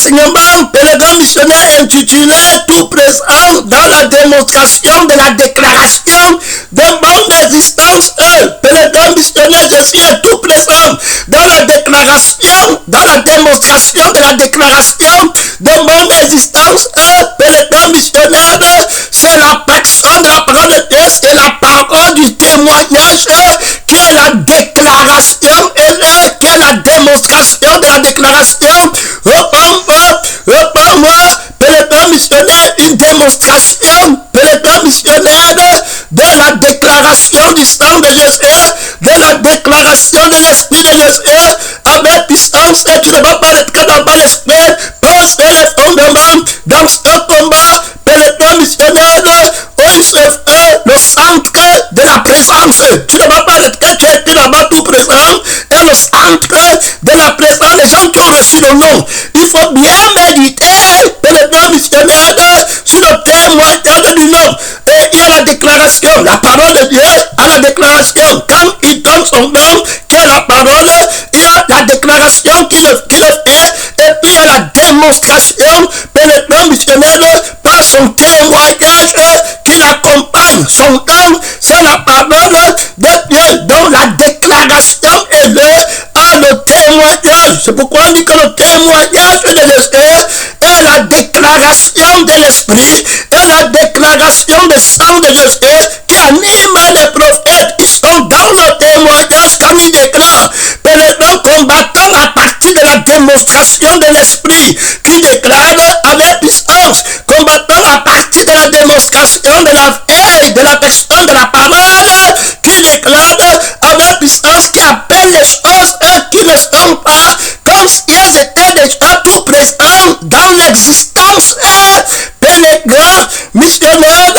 enseignement pèlerin missionnaire intitulé Tout présent dans la démonstration de la déclaration d'un monde d'existence. Pèlerin missionnaire, je suis tout présent dans la déclaration, dans la démonstration de la déclaration d'un monde d'existence. Pèlerin missionnaire, c'est la personne de la parole de Dieu, c'est la parole du témoignage qui est la déclaration et qui est la démonstration de la déclaration. Reprends-moi, pèlerin missionnaire, une démonstration, pèlerin missionnaire de la déclaration du sang de Jésus, de la déclaration de l'Esprit de Jésus, avec puissance, et tu ne vas pas être dans pas l'Esprit, pense les fondements dans ce combat, pèlerin missionnaire, où il se fait le centre de la présence. Tu ne vas pas être que tu es là-bas tout présent, et le centre de la présence, les gens qui ont reçu le nom, il faut bien méditer, pèlerin missionnaire, sur le témoignage du nom. Et il y a la déclaration, la parole de Dieu à la déclaration. Quand il donne son nom, qui est la parole, il y a la déclaration qui le fait, et puis il y a la démonstration, pèlerin missionnaire, par son témoignage qui l'accompagne. Son nom, c'est la parole de Dieu, dont la déclaration est le témoignage. C'est pourquoi on dit que le témoignage de Jésus est la déclaration de l'Esprit, et la déclaration du sang de Jésus qui anime les prophètes qui sont dans le témoignage quand ils déclarent. Pèlerin combattant à partir de la démonstration de l'Esprit qui déclare avec puissance, combattant à partir de la démonstration de la vie, de la personne, de la parole qui déclare avec puissance, qui appelle les choses qui ne sont pas comme si elles étaient déjà tout présentes dans l'existence. Pèlerin missionnaire,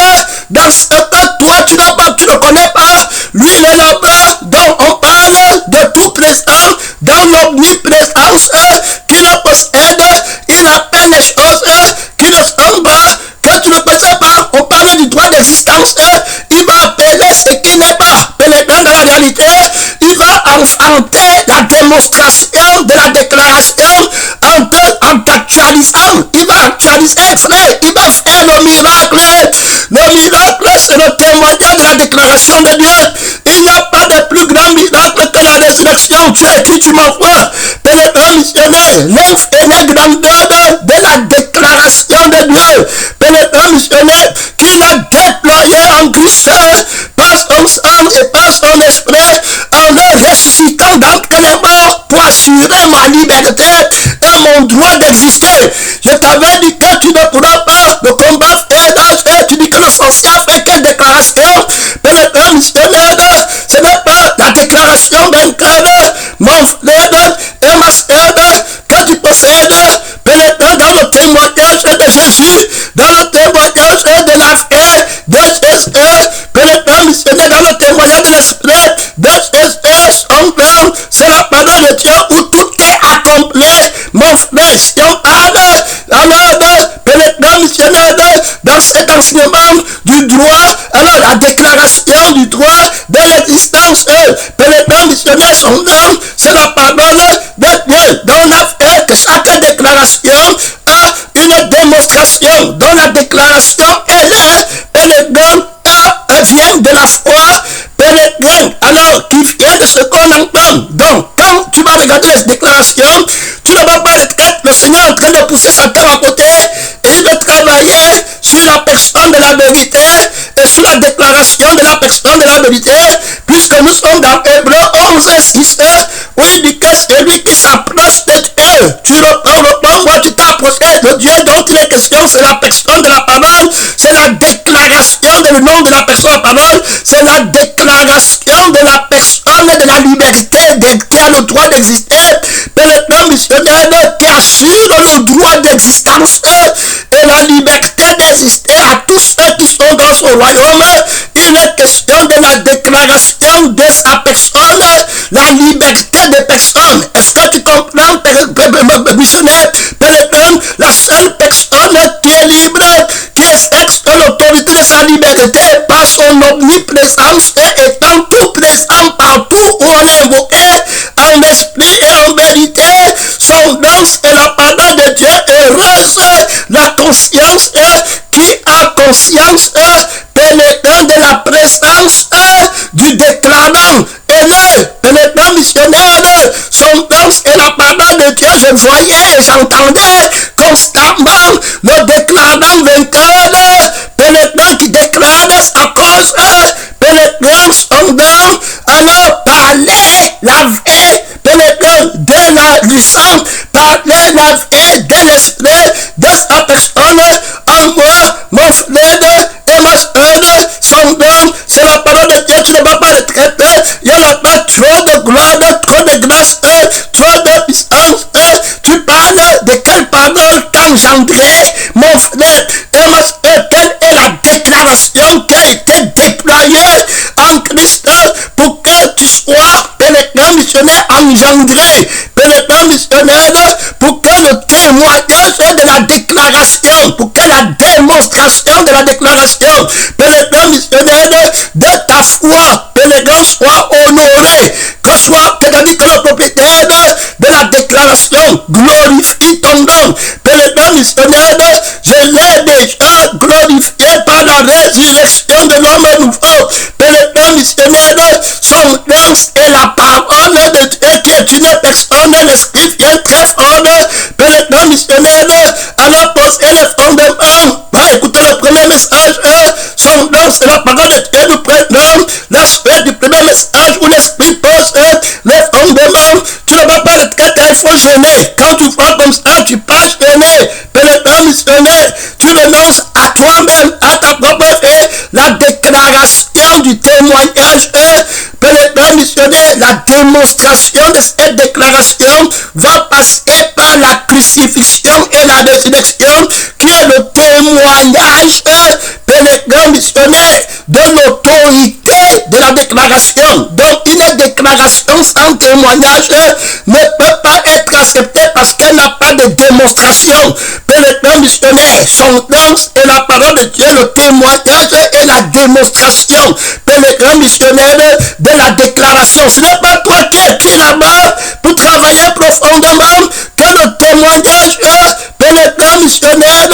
dans ce que toi tu ne connais pas, lui il est là-bas dont on parle de tout présent dans l'omniprésence qui le possède. Il appelle les choses qui ne sont pas, que tu ne connais pas. On parle du droit d'existence, il va appeler ce qui n'est pas. Pèlerin dans la réalité, il va enfanter la démonstration de la déclaration en actualisant. Il va actualiser, frère, il va faire le miracle. Le miracle, c'est le témoignage de la déclaration de Dieu. Il n'y a pas de plus grand miracle que la résurrection. Tu es qui tu m'envoies? Pèlerin missionnaire, l'infinie grandeur de la déclaration de Dieu. Pèlerin missionnaire, qu'il a déployé en Christ par son sang et par son esprit, en le ressuscitant d'entre les morts pour assurer ma liberté et mon droit d'exister. Je t'avais dit que tu ne pourras pas le combattre et tu dis que l'essentiel fait quelle déclaration? Pèlerin missionnaire, ce n'est pas la déclaration d'un cœur, mon frère et ma sœur, que tu possèdes. Pèlerin dans le témoignage de Jésus, dans le témoignage de la vie de Jésus, pèlerin missionnaire dans le témoignage de l'esprit de Jésus, son nom, c'est la parole de Dieu où tout est accompli. Mon frère, si on parle alors pèlerin missionnaire dans cet enseignement du droit, alors la déclaration du droit de l'existence, pèlerin missionnaire, son nom, c'est la parole de Dieu, dont la fait que chaque déclaration a une démonstration, dont la déclaration pèlerin vient de la foi, pèlerin, alors qui vient de ce qu'on entend. Donc, quand tu vas regarder les déclarations, tu ne vas pas être le Seigneur en train de pousser Satan à côté, et il veut travailler sur la personne de la vérité et sur la déclaration de la personne de la vérité, puisque nous sommes dans Hébreux 11 et 6, où il dit que c'est lui qui s'approche de Dieu. Tu reprends, moi tu t'approches de Dieu, dont il est question, c'est la personne de la parole, c'est la déclaration de le nom de la personne de la parole, c'est la déclaration de la personne de la liberté qui a le droit d'exister. Pèlerin missionnaire qui assure le droit d'existence et la liberté d'exister à tous ceux qui sont dans son royaume. Il est question de la déclaration de sa personne, la liberté des personnes. Est-ce que tu comprends, missionnaire? Pèlerin, la seule personne qui est libre, qui exerce l'autorité de sa liberté par son omniprésence et étant tout présent partout où on est invoqué, en esprit et en vérité, son nom est la parole de Dieu et conscience, qui a conscience, pénétrant de la présence du déclarant. Et le pénétrant missionnaire, son danse et la parole de Dieu, je voyais et j'entendais constamment le déclarant vainqueur, pénétrant qui déclare à cause, pénétrant son don, alors parler la vie, pénétrant de la licence, parler la vie de l'esprit de sa personne en moi, mon frère et ma soeur, son don, c'est la parole de Dieu, tu ne vas pas le traiter, il n'y aura pas trop de gloire, trop de grâce, trop de puissance, tu parles de quelle parole t'engendrer, mon frère et ma soeur, quelle est la déclaration qui a été déployée en Christ pour que tu sois pénétrant missionnaire engendré, pénétrant missionnaire pour que le témoignage de la déclaration, pour que la démonstration de la déclaration, pénétrant missionnaire de ta foi, pénétrant soit honoré, que soit, c'est-à-dire que le propriétaire de la déclaration glorifie ton nom, pénétrant missionnaire, je l'ai déjà glorifié par la résurrection de l'homme nouveau, pénétrant missionnaire, son nom est la parole de Dieu qui est une personne, l'esprit vient très fort, pénétrant missionnaire, alors poser les fondements, va écouter le premier message, son nom c'est la parole de Dieu, nous prenons la suite du premier message où l'esprit pose les fondements, tu ne vas pas le traiter, il faut gêner, quand tu vois comme ça, tu pas gêner, pénétrant missionnaire, tu renonces à toi-même, à ta propre vie, la déclaration du témoignage, pénétrant missionnaire, la démonstration de cette déclaration va passer par la crucifixion et la résurrection, qui est le témoignage, pénétrant missionnaire, de l'autorité de la déclaration. Donc une déclaration sans témoignage ne peut pas être acceptée parce qu'elle n'a pas de démonstration. Pénétrant missionnaire, son nom est la parole de Dieu, le témoignage et la démonstration. Pénétrant missionnaire de la déclaration. Ce n'est pas toi qui es qui là-bas pour travailler profondément, que le témoignage pénétrant missionnaire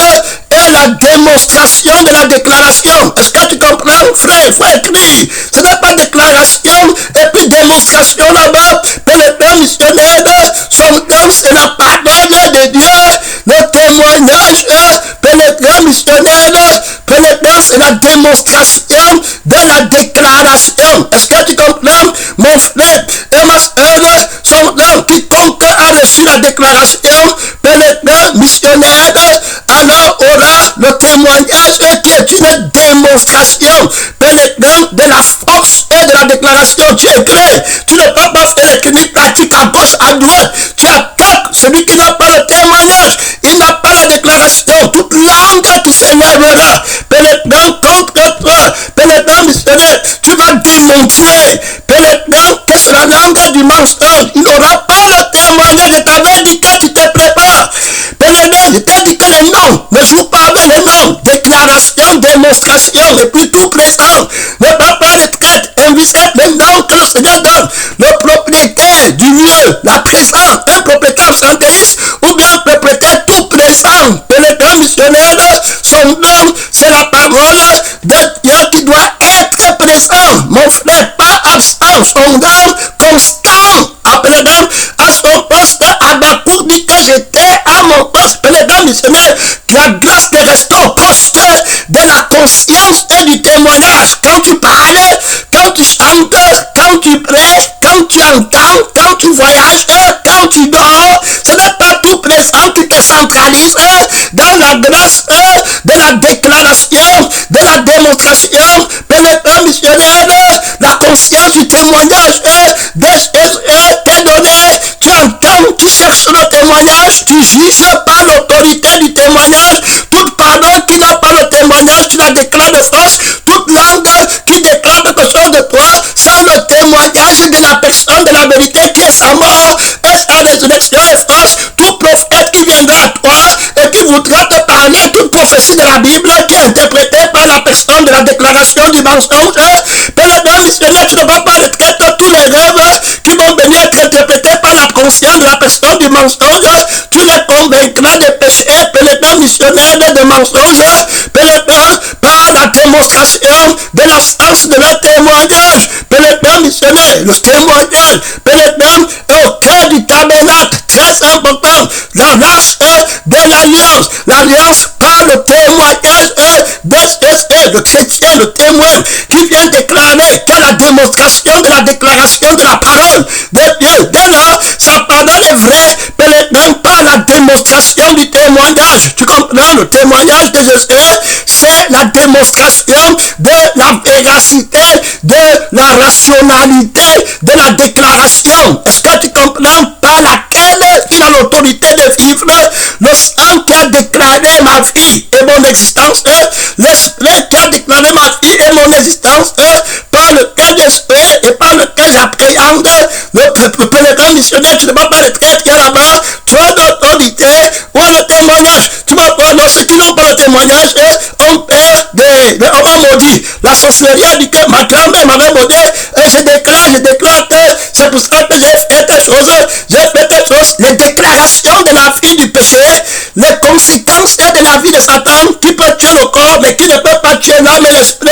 et la démonstration de la déclaration. Est-ce que tu comprends, frère? Il faut écrire. Ce n'est pas déclaration et puis démonstration là-bas. Pénétrant missionnaire, son nom c'est la parole de Dieu, le témoignage, pénétrant missionnaire, pénétrant c'est la démonstration de la déclaration. Est-ce que tu comprends, mon frère et ma soeur? Son nom, quiconque a reçu la déclaration, pénétrant missionnaire, alors aura le témoignage qui est une démonstration pénétrant de la force et de la déclaration. Tu es clair, tu ne peux pas faire les cliniques pratiques à gauche, à droite. Tu attaques celui qui n'a pas le témoignage, il n'a pas la déclaration. Toute langue qui s'élèvera pénétrant contre toi, pénétrant missionnaire, tu vas démontrer, pénétrant que c'est la langue du mensonge. Il n'aura pas le témoignage. Je t'avais dit que tu te prépares. Pénétrant, je t'ai dit que les noms, ne joue pas avec les noms. Déclaration, démonstration, le plus tout présent. Ne pas parler de traite, inviter les noms que le Seigneur donne. Le propriétaire du lieu, la présence, un propriétaire absentéiste ou bien un propriétaire tout présent. Pénétrant missionnaire, son nom, c'est la parole de Dieu qui doit être présent. Mon frère, pas absent, son nom constant. Pénétrant à son poste, Habakkuk dit que j'étais à mon poste. Pénétrant missionnaire, la grâce de rester au poste de la conscience et du témoignage. Quand tu parles, quand tu chantes, quand tu prêches, quand tu entends, quand tu voyages, quand tu dors, ce n'est pas tout présent, tu te centralises dans la grâce de la déclaration, de la démonstration. Pénétrant missionnaire, la conscience du témoignage de Jésus t'est donnée. Tu entends, tu cherches le témoignage, tu juges par l'autorité du témoignage. Toute parole qui n'a pas le témoignage, tu la déclares de force. Toute langue qui déclare quelque chose de toi, sans le témoignage de la personne de la vérité qui est sa mort et sa résurrection est fausse. Tout prophète qui viendra à toi et qui voudra te parler toute prophétie de la Bible qui est interprétée par la personne de la déclaration du mensonge, pénétrant missionnaire, tu ne vas pas retraiter tous les rêves qui vont venir être interprétés par la conscience de la personne du mensonge. Tu les convaincras de péché, pénétrant missionnaire, de mensonges, par la démonstration de l'absence de leur témoignage, missionnaire, le témoignage, au cœur du tabernacle, très important, la race de l'alliance par le témoignage le chrétien, le témoin qui vient déclarer que la démonstration de la déclaration de la parole de Dieu. Dès là, sa parole est vraie, par la démonstration du témoignage. Tu comprends? Le témoignage de Jésus, c'est la démonstration de la véracité, de la rationalité de la déclaration. Est-ce que tu comprends? Par laquelle il a l'autorité de vivre. Le sang qui a déclaré ma vie et mon existence, l'esprit qui a déclaré ma vie et mon existence, par lequel j'espère et par lequel j'appréhende le pèlerin missionnaire. Tu ne vas pas le traiter qui est là-bas. Tu as l'autorité ou le témoignage. Tu vas pas, non, ceux qui n'ont pas le témoignage, on maudit. La sorcellerie a dit que ma grand-mère m'avait maudit, et je déclare que c'est pour ça que j'ai fait telle chose, les déclarations de la vie du péché, les conséquences de la vie de Satan, qui peut tuer le corps, mais qui ne peut pas tuer l'âme et l'esprit.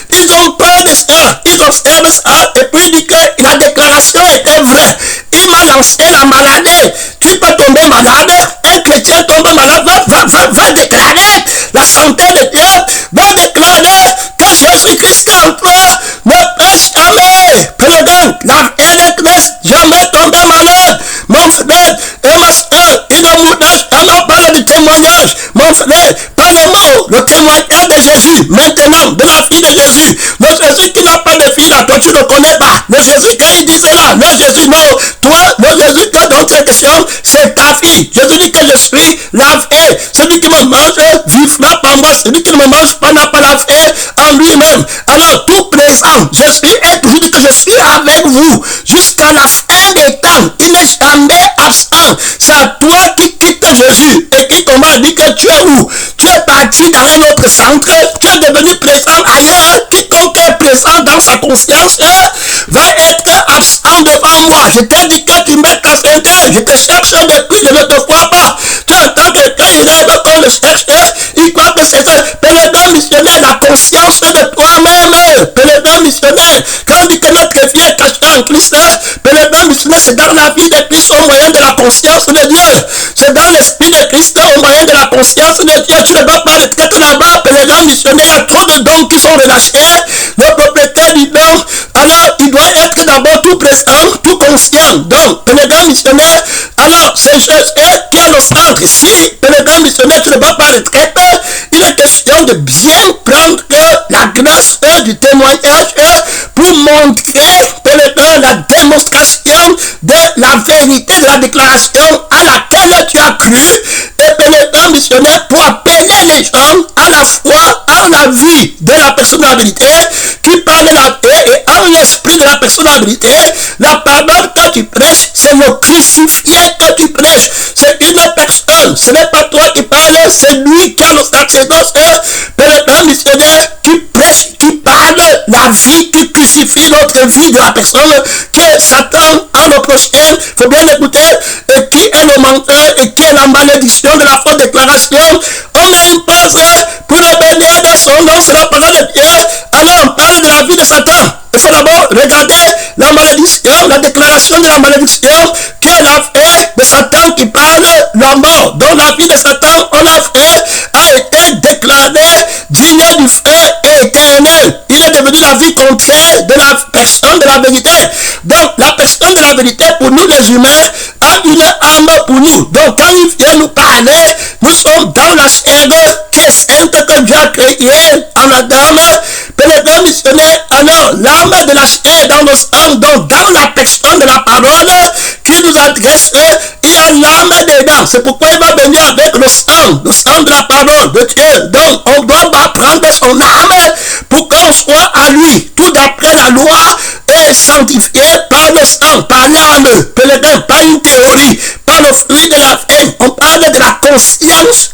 Ils ont peur de ça, ils observent ça, et puis il dit que la déclaration était vraie. Il m'a lancé la maladie. Tu peux tomber malade, un chrétien tombe malade, va déclarer la santé de Dieu, va déclarer que Jésus-Christ est en toi, ne pêche jamais. Pèlerin, la Christ, jamais tomber malade. Mon frère et ma soeur, il ne vous donne jamais parler du témoignage. Mon frère, parlez-moi le témoignage de Jésus, maintenant, de la fille de Jésus. Le Jésus qui n'a pas de fille là, toi tu ne connais pas. Le Jésus qui disait là, le Jésus, non, toi, le Jésus qui a dans cette question, c'est ta fille. Jésus dit que je suis la vie. Celui qui me mange vivra par moi. Celui qui ne me mange pas n'a pas la vie en lui-même. Alors, tout présent, Jésus est toujours dit que je suis avec vous jusqu'à la fin des temps. Il n'est jamais absent. C'est à toi qui quitte Jésus et qui commence à dire que tu es où? Tu es parti dans un autre centre. Tu es devenu présent ailleurs. Quiconque est présent dans sa conscience va être absent devant moi. Je t'ai dit que tu mets ta ceinture. Je te cherche depuis, je ne te vois pas. Tu entends quelqu'un, il rêve qu'on le cherche. Il croit que c'est ça. Pèlerin missionnaire, la conscience de toi-même. Pèlerin missionnaire, quand on dit que notre vie est cachée en Christ, pèlerin missionnaire, c'est dans la vie de Christ au moyen de la conscience de Dieu. C'est dans l'esprit de Christ au moyen de la conscience de Dieu. Tu ne vas pas le traiter là-bas. Pèlerin missionnaire, il y a trop de dons qui sont relâchés. Le propriétaire du don, alors il doit être d'abord tout présent, tout conscient. Donc, pèlerin missionnaire, alors c'est Jésus qui est le centre. Si pèlerin missionnaire, tu ne vas pas le traiter, il est question de bien prendre la grâce du témoignage pour montrer pèlerin la démonstration de la vérité de la déclaration à laquelle tu as cru, et pèlerin missionnaire pour appeler les gens à la foi, en la vie de la personnalité qui parle la paix et en l'esprit de la personnalité. La parole que tu prêches, c'est le crucifié que tu prêches. C'est une personne, ce n'est pas toi qui parles, c'est lui qui a le sacerdoce, pèlerin missionnaire qui prêche, qui parle la vie, qui crucifie notre vie de la personne que Satan a reproché. Il faut bien écouter, et qui est le menteur et qui est la malédiction de la fausse déclaration. On impose pour le bénir de son nom sur la parole de Dieu. Alors on parle de la vie de Satan. Il faut d'abord regarder la malédiction, la déclaration de la malédiction qui est la fait de Satan qui parle la mort. Dans la vie de Satan, on a fait, a été déclaré digne du feu éternel. Il est devenu la vie contraire de la personne de la vérité. Donc la personne de la vérité pour nous les humains a une âme pour nous. Donc quand il vient nous parler, nous sommes dans la chair qui est sainte que Dieu a créée en Adam. Pèlerin missionnaire, alors l'âme de la chair dans le sang, donc dans la personne de la parole qui nous adresse, il y a l'âme dedans. C'est pourquoi il va venir avec le sang de la parole de Dieu. Donc on doit prendre son âme pour qu'on soit à lui, tout d'après la loi, et sanctifié par le sang, par l'âme. Pèlerin, pas une théorie, pas le fruit de la faim. On parle de la conscience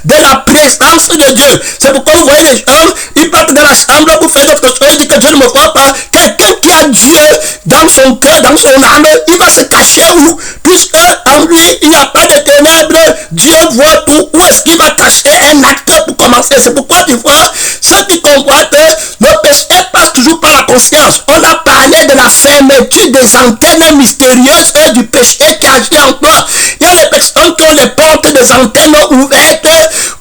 de la présence de Dieu. C'est pourquoi vous voyez les gens, ils partent dans la chambre pour faire d'autres choses, ils disent que Dieu ne me voit pas. Quelqu'un qui a Dieu dans son cœur, dans son âme, il va se cacher où? Puisque en lui, il n'y a pas de ténèbres, Dieu voit tout. Où est-ce qu'il va cacher un acteur pour commencer? C'est pourquoi tu vois, ceux qui convoitent le péché passe toujours par la conscience. On a parlé de la fermeture des antennes mystérieuses du péché qui agit en toi. Il y a des personnes qui ont les portes des antennes ouvertes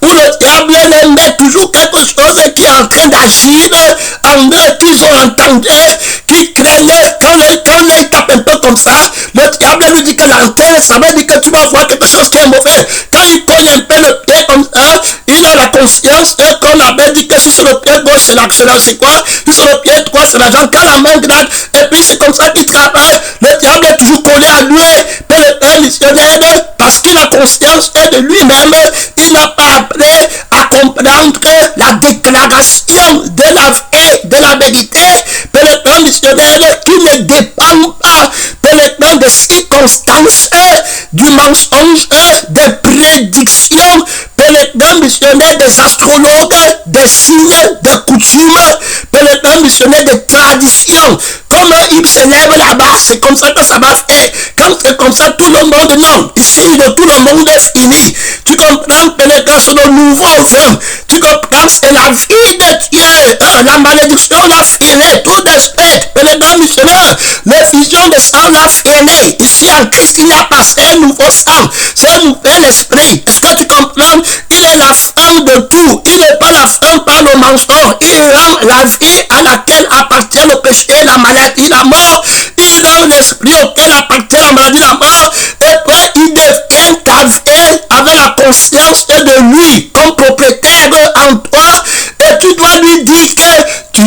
où le diable leur met toujours quelque chose qui est en train d'agir en eux, qu'ils ont entendu, qui craignent. Quand on tape un peu comme ça, le diable lui dit que l'antenne, ça veut dire que tu vas voir quelque chose qui est mauvais. Quand il cogne un peu le pied comme ça, il a la conscience qu'on avait dit que si sur le pied gauche c'est l'accident, c'est quoi? Si sur le pied droit c'est la jambe, quand la main grande, et puis c'est comme ça qu'il travaille. Le diable est toujours collé à lui, mais le père missionnaire, parce qu'il a conscience de lui-même, il n'a pas appris à comprendre la déclaration de la vraie, de la vérité, pour le plan missionnaire qui ne dépend pas pour le plan des circonstances, du mensonge, des prédictions, pour le plan missionnaire des astrologues, des signes, des coutumes, pour le plan missionnaire des traditions. Comme il se lève là-bas, c'est comme ça que ça va faire. Quand c'est comme ça, tout le monde, non. Ici, tout le monde est fini. Tu comprends que les gars sont de nouveaux hommes. Tu comprends, c'est la vie de Dieu. La malédiction l'a fini. Tout espèce. Que les gars missionnaires, les visions de sang l'a fini. Ici, en Christ, il n'y a pas un nouveau sang. C'est un nouvel esprit. Est-ce que tu comprends? Il est la fin de tout. Il n'est pas la fin par le mensonge. Il rend la vie à laquelle appartient le péché, la maladie, la mort. Il rend l'esprit auquel appartient la maladie, la mort. Et puis il devient ta vie avec la conscience de lui comme propriétaire en toi. Et tu dois lui dire que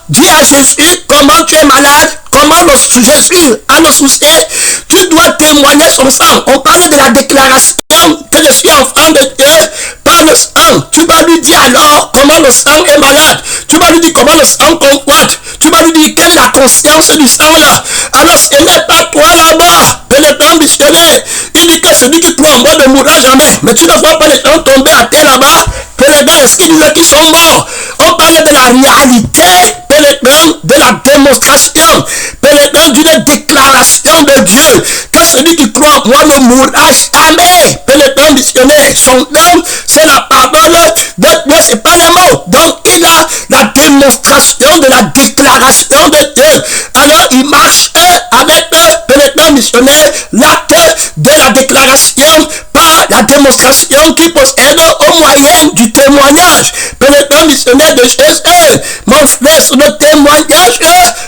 dis à Jésus comment tu es malade, comment Jésus a le souci. Tu dois témoigner son sang. On parle de la déclaration que je suis enfant de Dieu par le sang. Tu vas lui dire alors comment le sang est malade. Tu vas lui dire comment le sang convoite. Tu vas lui dire quelle est la conscience du sang là. Alors ce n'est pas toi là-bas, pénétrant missionnaire. Il dit que celui qui croit en moi ne mourra jamais. Mais tu ne vois pas les gens tomber à terre là-bas. Pénétrant, est-ce qu'ils disent qu'ils sont morts? On parle de la réalité, pénétrant, de la démonstration, pénétrant d'une déclaration de Dieu. Que celui qui croit en moi ne mourra jamais. Pénétrant missionnaire, son nom, c'est la parole de Dieu, c'est pas les mots. Donc il a la démonstration de la déclaration de Dieu. Alors il marche avec pénétrant missionnaire, l'acte de la déclaration par la démonstration qui possède au moyen du témoignage. Pénétrant missionnaire de Jésus, mon frère, sur le témoignage,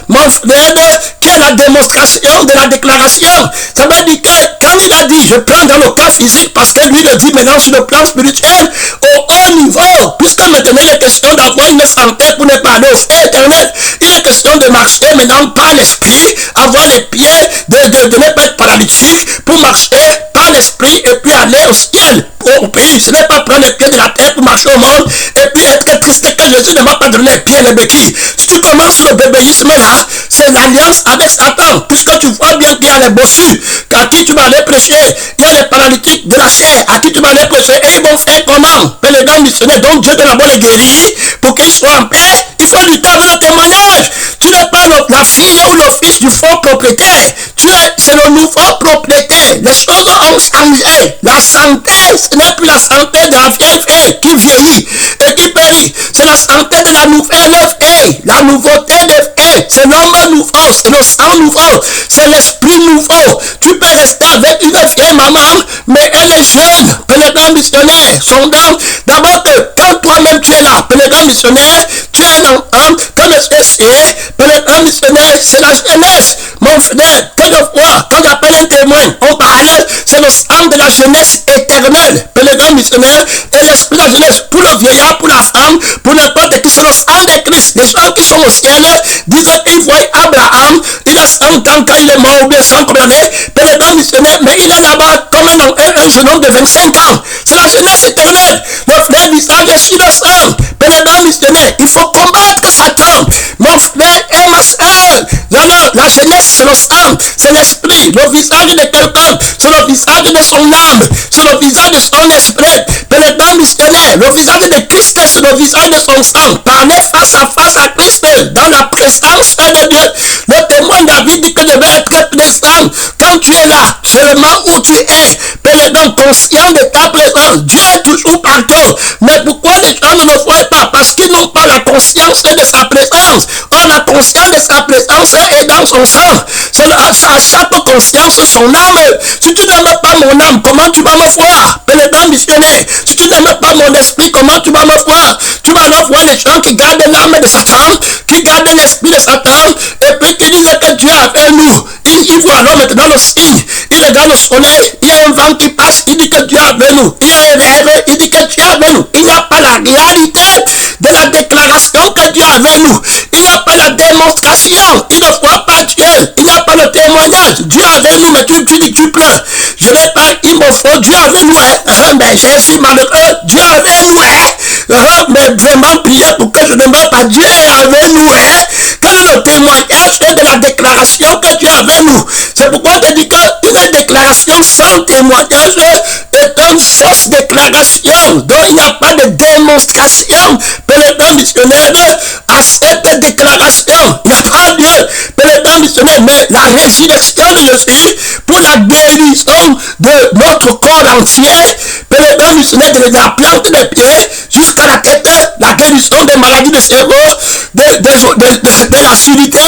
mon frère, qui est la démonstration de la déclaration. Ça veut dire que quand il a dit, je prends dans le cas physique, parce que lui le dit maintenant sur le plan spirituel, au haut niveau, puisque maintenant il est question d'avoir une santé pour ne pas aller au feu éternel. Il est question de marcher maintenant par l'esprit, avoir les pieds, de ne pas être paralytique, pour marcher par l'esprit et puis aller au ciel, au pays. Ce n'est pas prendre les pieds de la terre pour marcher au monde et puis être triste que Jésus ne m'a pas donné les pieds, les béquilles. Si tu commences le bébéisme là, c'est l'alliance avec Satan, puisque tu vois bien qu'il y a les bossus à qui tu vas aller prêcher, il y a les paralytiques de la chair à qui tu vas aller prêcher, et ils vont faire comment? Mais les gars missionnaires, donc Dieu doit d'abord les guérir pour qu'ils soient en paix. Il faut lutter avec le témoignage. Tu n'es pas la fille ou le fils du faux propriétaire. C'est le nouveau propriétaire. Les choses ont changé. La santé, ce n'est plus la santé de la vieille fille qui vieillit et qui périt. C'est la santé de la nouvelle fille. La nouveauté de fille. C'est l'homme nouveau, c'est le sang nouveau, c'est l'esprit nouveau. Tu peux rester avec une vieille maman, mais elle est jeune. Pénétrant missionnaire, son nom, d'abord que quand toi-même tu es là, pénétrant missionnaire, tu es un enfant, comme c'est pénétrant missionnaire, c'est la jeunesse. Mon frère, quelquefois, quand j'appelle un témoin, on parle, c'est le sang de la jeunesse éternelle. Pénétrant missionnaire, et l'esprit de la jeunesse, pour le vieillard, pour la femme, pour n'importe qui, c'est le sang de Christ. Les gens qui sont au ciel disent qu'ils voient Abraham, il a 100 ans quand il est mort, ou bien 100 années, pénétrant missionnaire, mais il est là-bas comme un jeune homme de 25 ans. C'est la jeunesse éternelle. Le frère dit ça, je suis le sang. Pénétrant missionnaire, il faut combattre Satan. Mon frère et ma soeur, la jeunesse, c'est le sang, c'est l'esprit, le visage de quelqu'un, c'est le visage de son âme, c'est le visage de son esprit. Pénétrant missionnaire, le visage de Christ, sur le visage de son sang, parler face à Christ, dans la présence de Dieu. Le témoin David dit que je vais être présent quand tu es là, seulement où tu es, donc conscient de ta présence. Dieu est toujours partout. Mais pourquoi les gens ne le voient pas? Parce qu'ils n'ont pas la conscience de sa présence. Or, la conscience de sa présence est dans son sang. C'est à chaque conscience son âme. Si tu n'aimes pas mon âme, comment tu vas me voir? Pénétrant missionnaire. Si tu n'aimes pas mon esprit, comment tu vas me voir? Tu vas alors voir les gens qui gardent l'âme de Satan, qui gardent l'esprit de Satan, et puis qui disent que Dieu a fait nous. Il voit alors maintenant le signe. Il regarde le soleil, il y a un vent qui passe, il dit que Dieu a fait nous. Il y a un rêve, il dit que Dieu a fait nous. Il n'y a pas la réalité de la déclaration que Dieu a fait nous. Il n'y a pas la démonstration. Il ne voit pas Dieu. Il n'y a pas le témoignage. Dieu a fait nous, mais tu dis tu pleures. Je n'ai pas, il me faut, Dieu a fait nous. Mais je suis malheureux. Dieu a fait nous. Mais vraiment prier pour que je ne meurs pas. Dieu est avec nous. Quel est le témoignage de la déclaration que Dieu a avec nous? C'est pourquoi je dis qu'une déclaration sans témoignage est une fausse déclaration. Donc il n'y a pas de démonstration pénétrant missionnaire à cette déclaration. Il n'y a pas Dieu pénétrant missionnaire, mais la résurrection de Jésus pour la guérison de notre corps entier, pénétrant missionnaire de la plante des pieds jusqu'à la tête, la guérison des maladies de cerveau, de l'acidité,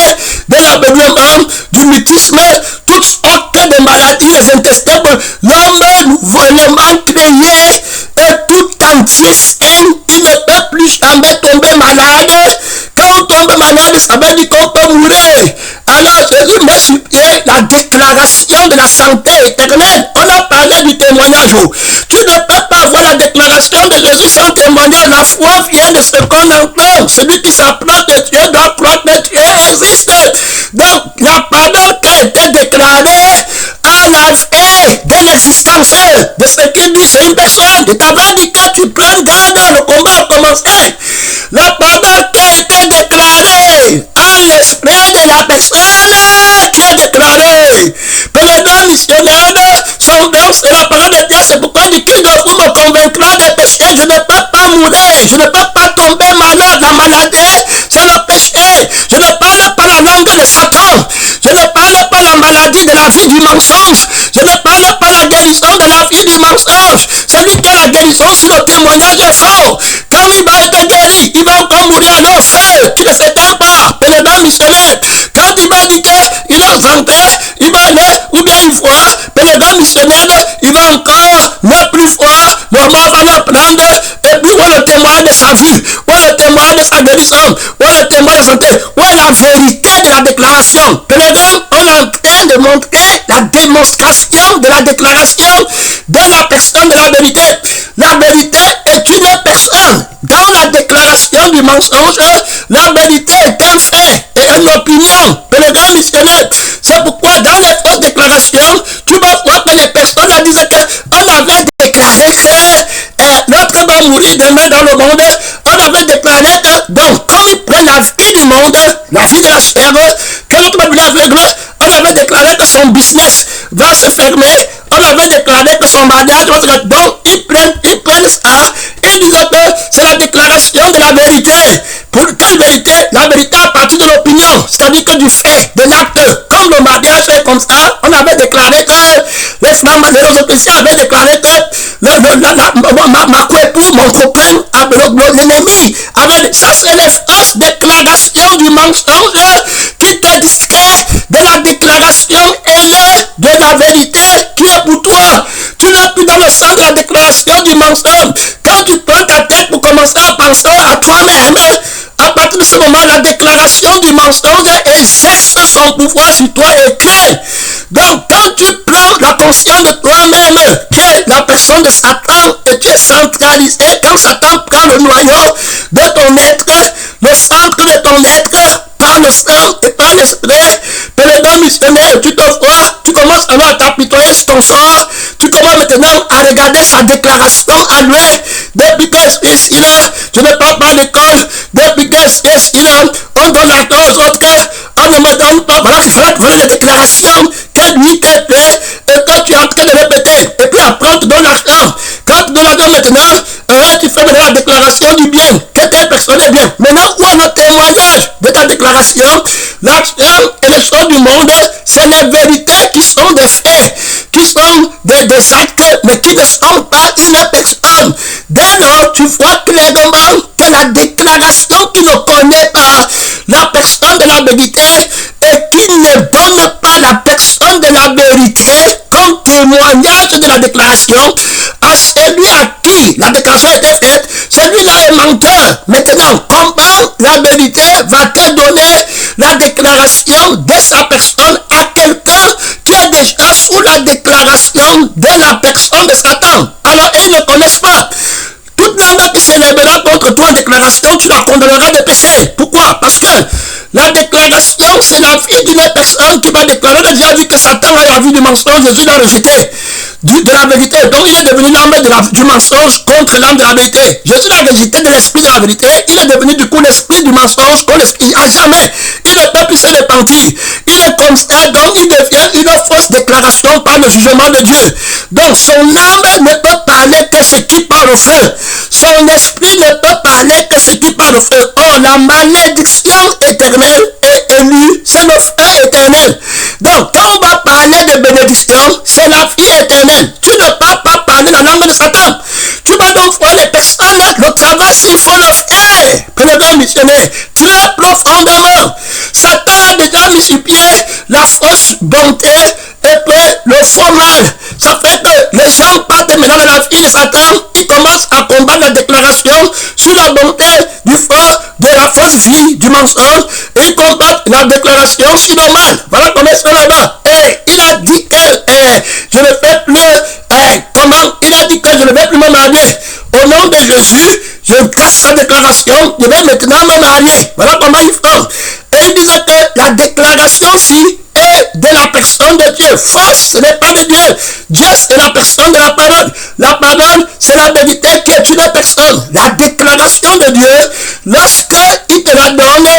de l'aveuglement, du mutisme, toutes sortes de maladies, les intestins, l'homme nouvellement créé est tout entier sain, il ne peut plus jamais tomber malade. Quand on tombe malade, ça veut dire qu'on peut mourir. Alors Jésus met sur pied la déclaration de la santé éternelle. On a parlé du témoignage. Tu ne peux pas avoir la déclaration de Jésus sans témoignage. La foi vient de ce qu'on entend. Celui qui s'approche de Dieu doit croire que Dieu existe. Donc la parole qui a été déclarée à la fin de l'existence de ce qu'il dit c'est une personne. Il t'avait dit que tu prennes garde, le combat a commencé. La parole qui a été déclarée à l'esprit de la personne qui est déclarée. Pénétrant missionnaire, son nom c'est la parole de Dieu. C'est pourquoi il dit qu'il vous me convaincra des péchés. Je ne peux pas mourir, je ne peux pas tomber malade. La maladie, c'est le péché. Je ne parle pas la langue de Satan. Je ne parle pas la maladie de la vie du mensonge. Je ne parle pas la guérison de la vie du mensonge. Celui qui a la guérison si le témoignage est faux. Quand il va être guéri, il va encore mourir à l'enfer qui ne s'éteint pas. Pénétrant missionnaire. Quand il va dire qu'il a santé, il va aller, ou bien une fois, pénétrant missionnaire, il va encore ne plus voir, le mort va le prendre, et puis où est le témoin de sa vie, où est le témoin de sa guérison, où est le témoin de sa santé, où est la vérité de la déclaration. Pénétrant, on est en train de montrer la démonstration de la déclaration de la personne de la vérité. La vérité est une personne. Dans la déclaration du mensonge, la vérité est un fait et une opinion. Pénétrant missionnaire. C'est pourquoi dans les fausses déclarations, tu vas voir que les personnes disent qu'on avait déclaré que l'autre va mourir demain dans le monde. On avait déclaré que, donc, comme il prend la vie du monde, la vie de la chair, que l'autre va devenir aveugle, on avait déclaré que son business va se fermer. On avait déclaré que son mariage va se fermer. Donc, ils prennent ça. Ils disent que c'est la déclaration de la vérité. Pour quelle vérité? La vérité à partir de l'opinion. C'est-à-dire que du fait, de l'acte. Comme le mariage est comme ça, on avait déclaré que les femmes, les officiers avaient déclaré que ma co-épouse, mon copain, l'ennemi avait. Ça, c'est les fausses déclarations du mensonge qui te distraient de la déclaration ailée de la vérité qui est pour toi. Tu n'es plus dans le sens de la déclaration du mensonge. Quand tu prends ta tête pour commencer à penser à toi-même, à partir de ce moment, la déclaration du mensonge exerce son pouvoir sur toi et crée. Donc, quand tu prends la conscience de toi-même, qui est la personne de Satan, et tu es centralisé, quand Satan prend le noyau de ton être, le centre de ton être, par le sang et par l'esprit, pénétrant missionnaire, tu te vois, tu commences alors à t'apitoyer sur ton sort, tu commences maintenant à regarder sa déclaration à lui, depuis que il est là, je ne parle pas d'école, depuis que il est là, on donne l'argent aux autres, on ne me donne pas, voilà les déclarations que lui t'a fait, et que tu es en train de répéter, et puis après on te donne l'argent, quand tu donnes l'argent maintenant, tu fais maintenant la déclaration du bien, déclaration. L'action et les choses du monde, c'est les vérités qui sont des faits, qui sont des actes, mais qui ne sont pas une personne. Dès lors, tu vois clairement que la déclaration qui ne connaît pas la personne de la vérité et qui ne donne pas la personne de la vérité comme témoignage de la déclaration à celui à qui la déclaration a été faite, celui-là est menteur. Maintenant, comment la vérité va te donner la déclaration de sa personne à quelqu'un qui est déjà sous la déclaration de la personne de Satan? Alors, ils ne connaissent pas. Toute langue qui s'élèvera contre toi en déclaration, tu la condamneras de péché. Pourquoi? Parce que la déclaration, c'est la vie d'une personne qui va déclarer. On a déjà vu que Satan a la vie du mensonge, Jésus l'a rejeté de la vérité. Donc il est devenu l'âme du mensonge contre l'âme de la vérité. Jésus l'a rejeté de l'esprit de la vérité. Il est devenu du coup l'esprit du mensonge contre l'esprit. À jamais, il ne peut plus se repentir. Il est comme ça, donc il devient une fausse déclaration par le jugement de Dieu. Donc son âme ne peut parler que ce qui parle au feu. Son esprit ne peut parler que ce qui parle au feu. Or, la malédiction éternelle est élue, c'est le feu éternel. Donc, quand on va parler de bénédiction, c'est la vie éternelle. Tu ne peux pas parler la langue de Satan. Tu vas donc voir les personnes, le travail s'il faut le faire. Prenez missionnaire, très profondément. Satan a déjà mis sur pied la fausse bonté et puis le faux mal. Ça fait que les gens partent maintenant de la vie de Satan, ils commencent à combattre la déclaration sur la bonté du faux, de la fausse vie, du mensonge, et ils combattent la déclaration sur le mal. Voilà comment c'est là-bas. Et il a dit que je ne fais plus, comment il a dit que je ne vais plus me marier. Au nom de Jésus, je casse sa déclaration, je vais maintenant me marier. Voilà comment ils font. Et il disait que la déclaration-ci est de la personne de Dieu. Fausse, ce n'est pas de Dieu. Dieu, c'est la personne de la parole. La parole, c'est la vérité qui est une personne. La déclaration de Dieu, lorsqu'il te la donne,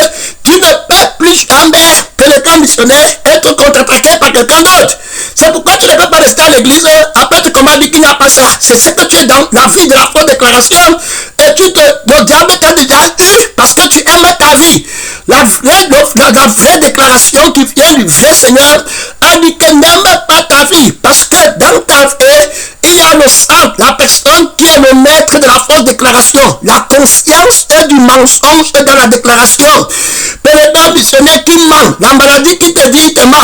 tu ne peux plus jamais, que le camp missionnaire, être contre-attaqué par quelqu'un d'autre. C'est pourquoi tu ne peux pas rester à l'église, après tu commences à dire qu'il n'y a pas ça. C'est ce que tu es dans la vie de la fausse déclaration. Et le diable t'a déjà eu parce que tu aimes ta vie. La vraie déclaration qui vient du vrai Seigneur a dit que n'aime pas ta vie. Parce que dans ta vie, il y a le sang, la personne qui est le maître de la fausse déclaration. La conscience est du mensonge dans la déclaration. Pénétrant missionnaire qui ment, la maladie qui te dit te ment,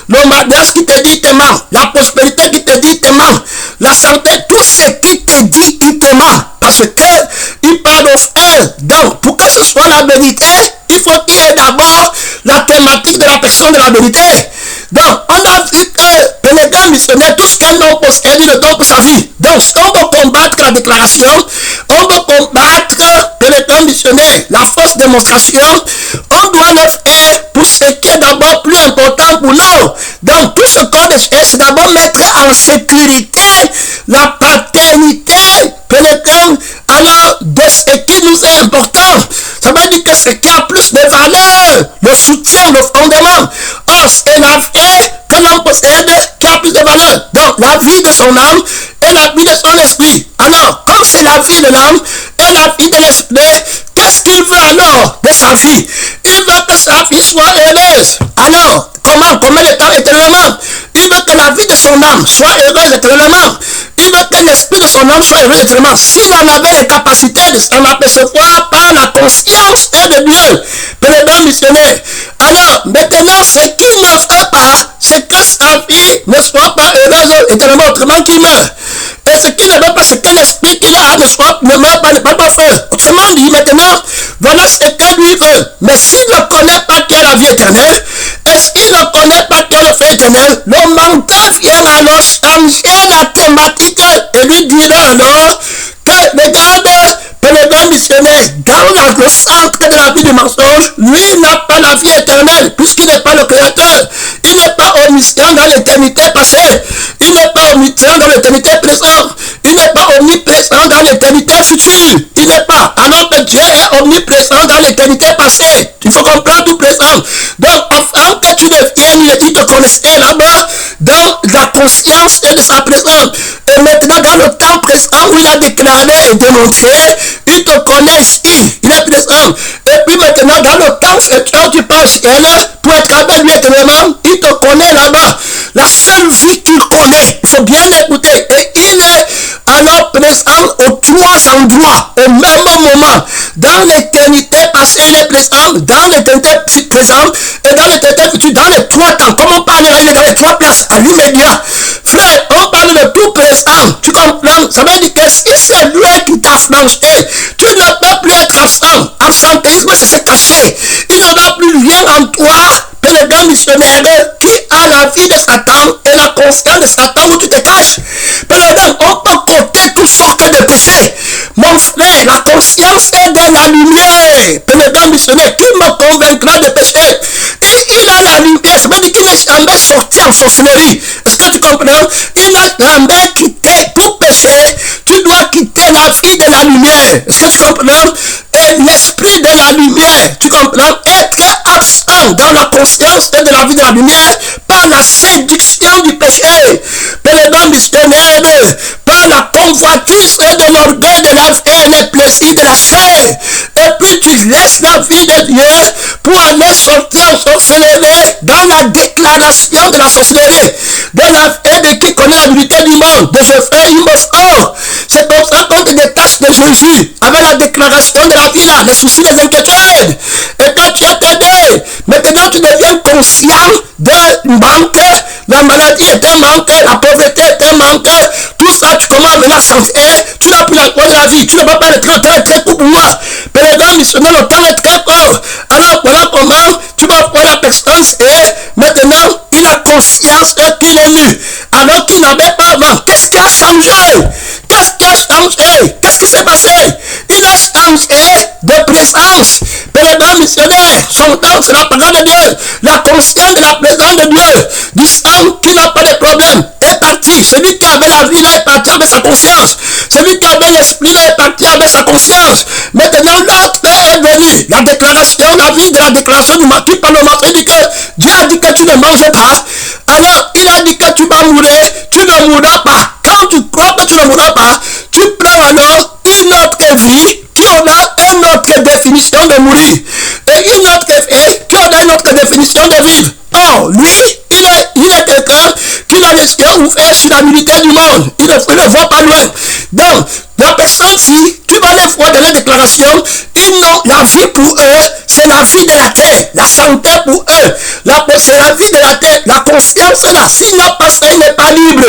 le mariage qui te dit te ment, la prospérité qui te dit te ment, la santé, tout ce qui te dit il te ment. Parce que il parle au frère. Donc, pour que ce soit la vérité, il faut qu'il y ait d'abord la thématique de la personne de la vérité. Donc, on a vu que pénétrant missionnaire, tout ce qu'un homme possède, il le donne pour sa vie. Donc, si on veut combattre la déclaration, on veut combattre pénétrant missionnaire, la fausse démonstration, on doit le faire pour ce qui est d'abord plus important pour nous. Donc, tout ce qu'on doit faire, c'est d'abord mettre en sécurité la paternité pénétrant alors de ce qui nous est important. Ça veut dire que ce qui a plus de valeur, le soutien, le fondement. Or, c'est la vie que l'homme possède qui a plus de valeur. Donc, la vie de son âme et la vie de son esprit. Alors, comme c'est la vie de l'âme et la vie de l'esprit, qu'est-ce qu'il veut alors de sa vie? Il veut que sa vie soit heureuse. Alors, combien de temps éternellement? Il veut que la vie de son âme soit heureuse éternellement. Il veut que l'esprit de son âme soit heureux éternellement. S'il en avait les capacités de s'en apercevoir par la conscience de Dieu, pénétrant missionnaire. Alors, maintenant, ce qu'il ne veut pas, c'est que sa vie ne soit pas heureuse éternellement, autrement qu'il meurt. Et ce qu'il ne veut pas, c'est que l'esprit qu'il a ne meurt pas, ne peut pas faire. Autrement dit, maintenant, voilà ce que lui veut. Mais s'il ne connaît pas qu'il y a la vie éternelle, est-ce qu'il ne connaît pas qu'il y a le feu éternel? Le menteur vient alors changer la thématique et lui dira alors que, regarde, pénétrant missionnaire, dans le centre de la vie du mensonge, lui n'a pas la vie éternelle, puisqu'il n'est pas le créateur. Il n'est pas omniscient dans l'éternité passée. Il n'est pas omniscient dans l'éternité présente. Il n'est pas omniprésent dans l'éternité future. Il n'est pas. Alors que Dieu est omniprésent dans l'éternité passée. Il faut comprendre tout présent. Donc, afin que tu deviennes, il te connaissait là-bas, dans la conscience de sa présence. Et maintenant, dans le temps présent où il a déclaré et démontré, il te connaît ici. Il est présent. Et puis maintenant, dans le temps futur, tu pars au ciel pour être avec lui éternellement. Il te connaît là-bas. La seule vie qu'il connaît, il faut bien écouter. Et il est alors présent aux trois endroits, au même moment. Dans l'éternité passée, il est présent. Dans l'éternité présente et dans l'éternité future, dans les trois temps. Comme on parle là, il est dans les trois places, à l'immédiat. Frère, on parle de tout présent. Tu comprends? Ça veut dire que si c'est lui qui t'a franchi, tu ne peux plus être absent. Absentéisme, c'est se cacher. Il ne va plus rien en toi. Le grand missionnaire qui a la vie de Satan et la confiance de Satan où tu te caches. On peut porter toutes sortes de péchés. Mon frère, la conscience est de la lumière. Le grand missionnaire qui me convaincra de péché. Il a la lumière, ça veut dire qu'il n'est jamais sorti en sorcellerie. Est-ce que tu comprends? Il n'a jamais quitté pour pécher. Tu dois quitter la vie de la lumière. Est-ce que tu comprends? Et l'esprit de la lumière, tu comprends? Être absent dans la conscience et de la vie de la lumière par la séduction du péché. Le grand missionnaire, par la convoitise de l'orgueil de la vie et les plaisirs de la chair. Et puis tu laisses la vie de Dieu pour aller sortir en sorcellerie dans la déclaration de la sorcellerie. De la vie de qui connaît la vérité du monde, de ce frère Imosco. C'est comme ça qu'on te détache de Jésus, avec la déclaration de la vie là, les soucis, les inquiétudes. Et quand tu as t'aidé, maintenant tu deviens conscient de manque, la maladie est un manque, la pauvreté est un manque, tout ça tu commences maintenant à sentir, tu n'as plus la joie de la vie, tu ne peux pas le temps est très court pour moi. Mais les gars, missionnaires, le temps est très court. Alors voilà comment tu vas voir la personne et maintenant il a conscience qu'il est nu, alors qu'il n'avait pas avant. Qu'est-ce qui a changé? Qu'est-ce qui a changé? Qu'est-ce qui s'est passé? Il a changé de présence. Mais les gars missionnaires, son temps c'est la parole de Dieu, la conscience de la présence de Dieu, du sang qui n'a pas de problème, est parti. Celui qui avait la vie là est parti avec sa conscience. Celui qui avait l'esprit là est parti avec sa conscience. Maintenant l'autre est venu. La déclaration, la vie de la déclaration du martyr par le martyr dit que Dieu a dit que tu ne manges pas. Alors il a dit que tu vas mourir, tu ne mourras pas. Quand tu crois que tu ne mourras pas, tu prends alors une autre vie qui aura une autre définition de mourir. Et une autre vie qui aura une autre définition de vivre. Or, lui, il est quelqu'un qui n'a les yeux ouverts sur la militaire du monde. Il ne voit pas loin. Donc, la personne-ci, tu vas les voir dans les déclarations, ils n'ont la vie pour eux, c'est la vie de la terre. La santé pour eux, c'est la vie de la terre. La conscience est là. S'il n'a pas ça, il n'est pas libre.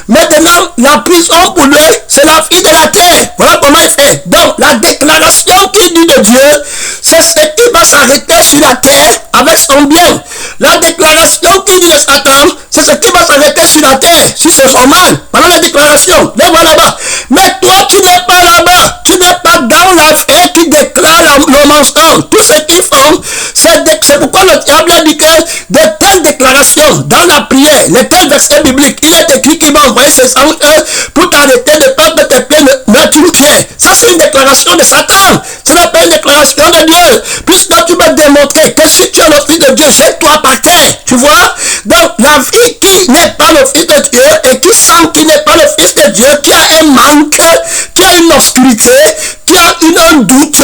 Maintenant, la prison pour lui, c'est la vie de la terre. Voilà comment il fait. Donc, la déclaration qui dit de Dieu, c'est ce qui va s'arrêter sur la terre avec son bien. La déclaration qui dit de Satan, c'est ce qui va s'arrêter sur la terre, sur son mal. Voilà la déclaration. Les voilà là-bas. Mais toi, tu n'es pas là-bas. Tu n'es pas dans la vie qui déclare le mensonge. Tout ce qu'ils font, c'est pourquoi le diable a dit que de telles déclarations dans la prière, les tels versets bibliques, il est écrit qu'il va envoyer ses anges pour t'arrêter de peur que tes pieds ne t'utiennent. Ça, c'est une déclaration de Satan. Ce n'est pas une déclaration de Dieu. Puisque tu vas démontrer que si tu es le fils de Dieu, jette-toi par terre. Tu vois? Donc, la vie qui n'est pas le fils de Dieu et qui sent qu'il n'est pas le fils de Dieu, qui a un manque, qui a une obscurité, qui a un doute,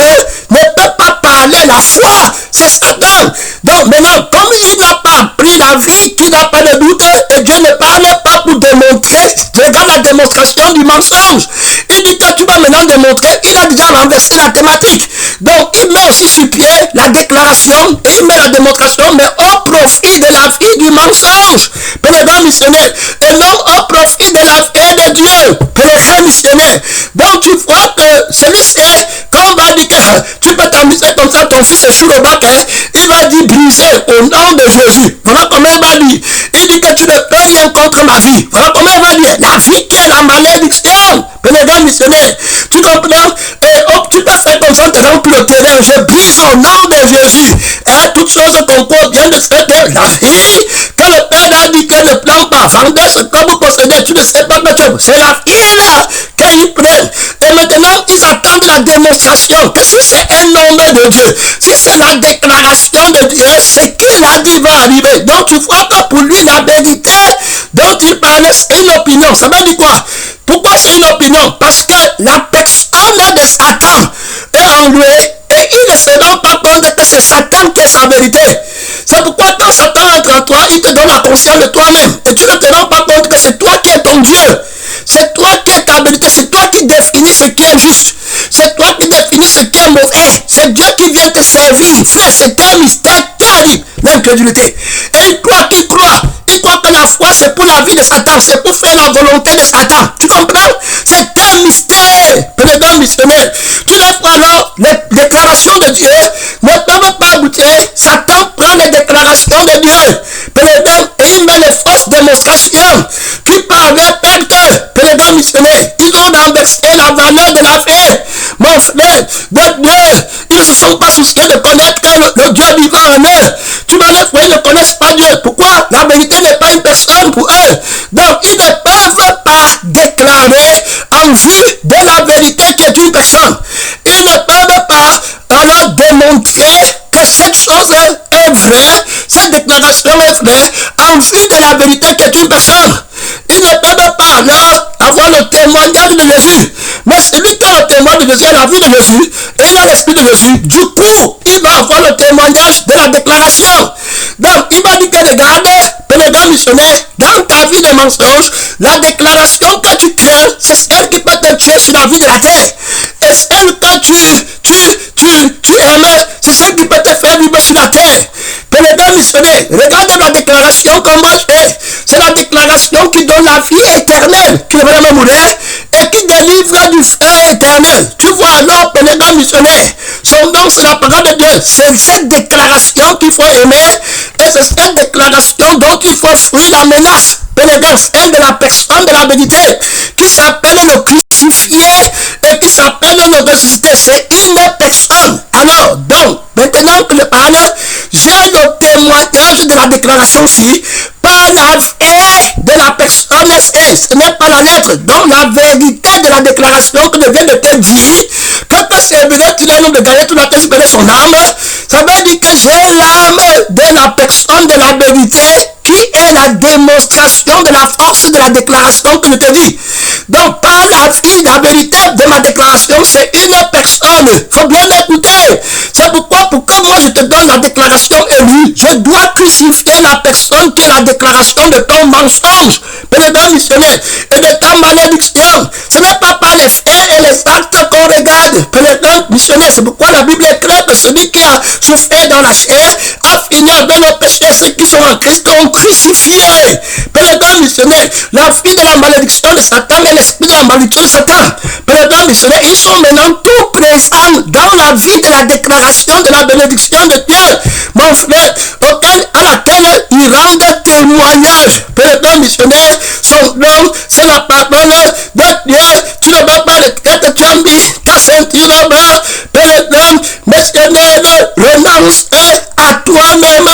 ne peut pas parler la foi. C'est Satan. Donc, maintenant, comme il n'a pas appris la vie, qui n'a pas de doute, et Dieu ne parle pas pour démontrer, regarde la démonstration du mensonge. Il dit que tu vas maintenant démontrer, il a déjà renversé la thématique. Donc, il met aussi sur pied la déclaration, et il met la démonstration, mais au profit de la vie du mensonge. Pour les grands missionnaires, et non au profit de la vie de Dieu. Pour les grands missionnaires. Donc, tu vois que celui-ci, quand on va dire que tu peux t'amuser comme ça, ton fils est sur le bac, il va dire briser au nom de Jésus. Voilà comment il va dire. Il dit que tu ne peux rien contre ma vie. Voilà comment il va dire. La vie qui est la malédiction. Pour les grands missionnaires. Tu comprends? Et tu peux faire comme ça, tu remplis le terrain. Je brise au nom de Jésus. Et toutes choses concourent bien de cette la vie que le Père a dit qu'elle ne prend pas. Vendez ce que vous possédez. Tu ne sais pas que c'est la vie là qu'ils prennent. Et maintenant, ils attendent la démonstration. Que si c'est un nom de Dieu, si c'est la déclaration de Dieu, ce qu'il a dit va arriver. Donc tu vois que pour lui, la vérité dont il parlait, c'est une opinion. Ça veut dire quoi? Pourquoi c'est une opinion? Parce que la personne de Satan est en lui et ils ne se rendent pas compte que c'est Satan qui est sa vérité. C'est pourquoi quand Satan entre en toi, il te donne la conscience de toi-même. Et tu ne te rends pas compte que c'est toi qui es ton Dieu. C'est toi qui es ta vérité. C'est toi qui définis ce qui est juste. C'est toi qui définis ce qui est mauvais. C'est Dieu qui vient te servir. Frère, c'est un mystère terrible, l'incrédulité. Et toi qui crois, il croit que la foi c'est pour la vie de Satan, c'est pour faire la volonté de Satan. Tu comprends? C'est un mystère. Pénétrant missionnaire. Tu les vois alors, les déclarations de Dieu ne peuvent pas aboutir. Satan prend les déclarations de Dieu. Pénétrant, et il met les fausses démonstrations. Tu parles tel que, pénétrant missionnaire, ils ont renversé la valeur de la foi. Mon frère, de Dieu, ils ne se sont pas souciés de connaître que le Dieu vivant en eux. Tu vas les voir, ils ne connaissent pas Dieu. Pourquoi? La vérité n'est pas une personne pour eux. Donc, ils ne peuvent pas déclarer en vue de la vérité qui est une personne. Ils ne peuvent pas alors démontrer que cette chose est vraie, cette déclaration est vraie, en vue de la vérité qui est une personne. Ils ne peuvent pas alors avoir le témoignage de Jésus. Mais celui qui a le témoignage de Jésus a la vie de Jésus et il a l'esprit de Jésus. Du coup, il va avoir le témoignage de la déclaration. Donc, il va dire que regarde, pénétrant missionnaire, dans ta vie de mensonge, la déclaration que tu crées, c'est celle qui peut te tuer sur la vie de la terre. Et celle que tu aimes, c'est celle qui peut te faire vivre sur la terre. Pénétrant missionnaire, regarde la déclaration comment est. C'est la déclaration qui donne la vie éternelle, qui ne va jamais mourir, et qui délivre du feu éternel. Tu vois alors, pénétrant missionnaire, son nom c'est la parole de Dieu. C'est cette déclaration qu'il faut aimer, et c'est cette déclaration dont il faut fuir la menace. Pénétrant, celle de la personne de la vérité, qui s'appelle le crucifié, et qui s'appelle le ressuscité. C'est une personne. Alors, donc, maintenant que je parle, j'ai le témoignage de la déclaration ci par la vraie de la personne est. Ce n'est pas la lettre. Donc la vérité de la déclaration que je viens de te dire, que c'est vrai qu'il a le nom de gagner tout la tête de son âme, ça veut dire que j'ai l'âme de la personne de la vérité qui est la démonstration de la force de la déclaration que je te dis. Donc par la vie, la vérité de ma déclaration, c'est une personne. Il faut bien écouter. C'est pourquoi pour que moi je te donne la déclaration élue, je dois crucifier la personne qui est la déclaration de ton mensonge, pénétrant missionnaire, et de ta malédiction. Ce n'est pas par les faits et les actes qu'on regarde, pénétrant missionnaire. C'est pourquoi la Bible est claire que celui qui a souffert dans la chair a fini avec nos péchés. Ceux qui sont en Christ ont crucifié. Pénétrant missionnaire, la vie de la malédiction de Satan et l'esprit de la malédiction de Satan, pénétrant missionnaire, ils sont maintenant tout présents dans la vie de la déclaration de la bénédiction de Dieu, mon frère, à laquelle il rendent témoignage. Pénétrant missionnaire, son nom, c'est la parole de Dieu. Tu ne vas pas le traiter, tu as mis ta ceinture là-bas. Pénétrant missionnaire, renonce à toi-même,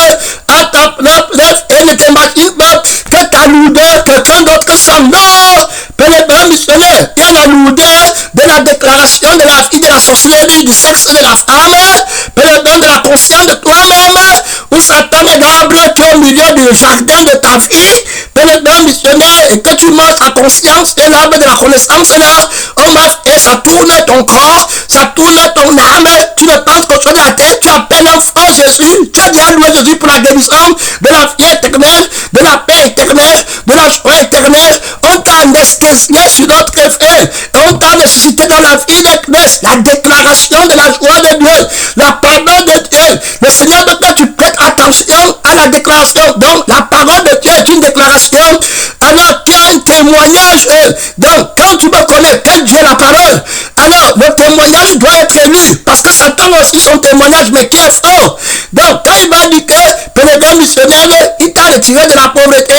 à ta propre et ne t'imagine pas que ta lourdeur, quelqu'un d'autre s'en non. Pénétrant missionnaire, il y a la lourdeur de la déclaration de la vie de la sorcellerie, du sexe de la femme, pénétrant de la conscience de toi-même, où Satan est l'arbre qui est au milieu du jardin de ta vie, pénétrant missionnaire, et que tu manges ta conscience et l'arbre de la connaissance là, et ça tourne ton corps, ça tourne ton âme, tu ne penses qu'au chose de la tête, tu appelles un fort Jésus, tu as déjà loué Jésus pour la guérison de la vie éternelle, de la paix éternelle, de la joie éternelle. On t'a anesthésié sur notre frère, on t'a nécessité dans la vie éternelle, la déclaration de la joie de Dieu, la parole de Dieu. Le Seigneur veut que tu prêtes attention à la déclaration. Donc la parole de Dieu est une déclaration, alors qu'il y a un témoignage. Donc quand tu me connais que Dieu est la parole, alors le témoignage doit être élu, parce que Satan a aussi son témoignage, mais qui est faux. Donc quand il va dire que pénétrant missionnaire, il t'a retiré de la pauvreté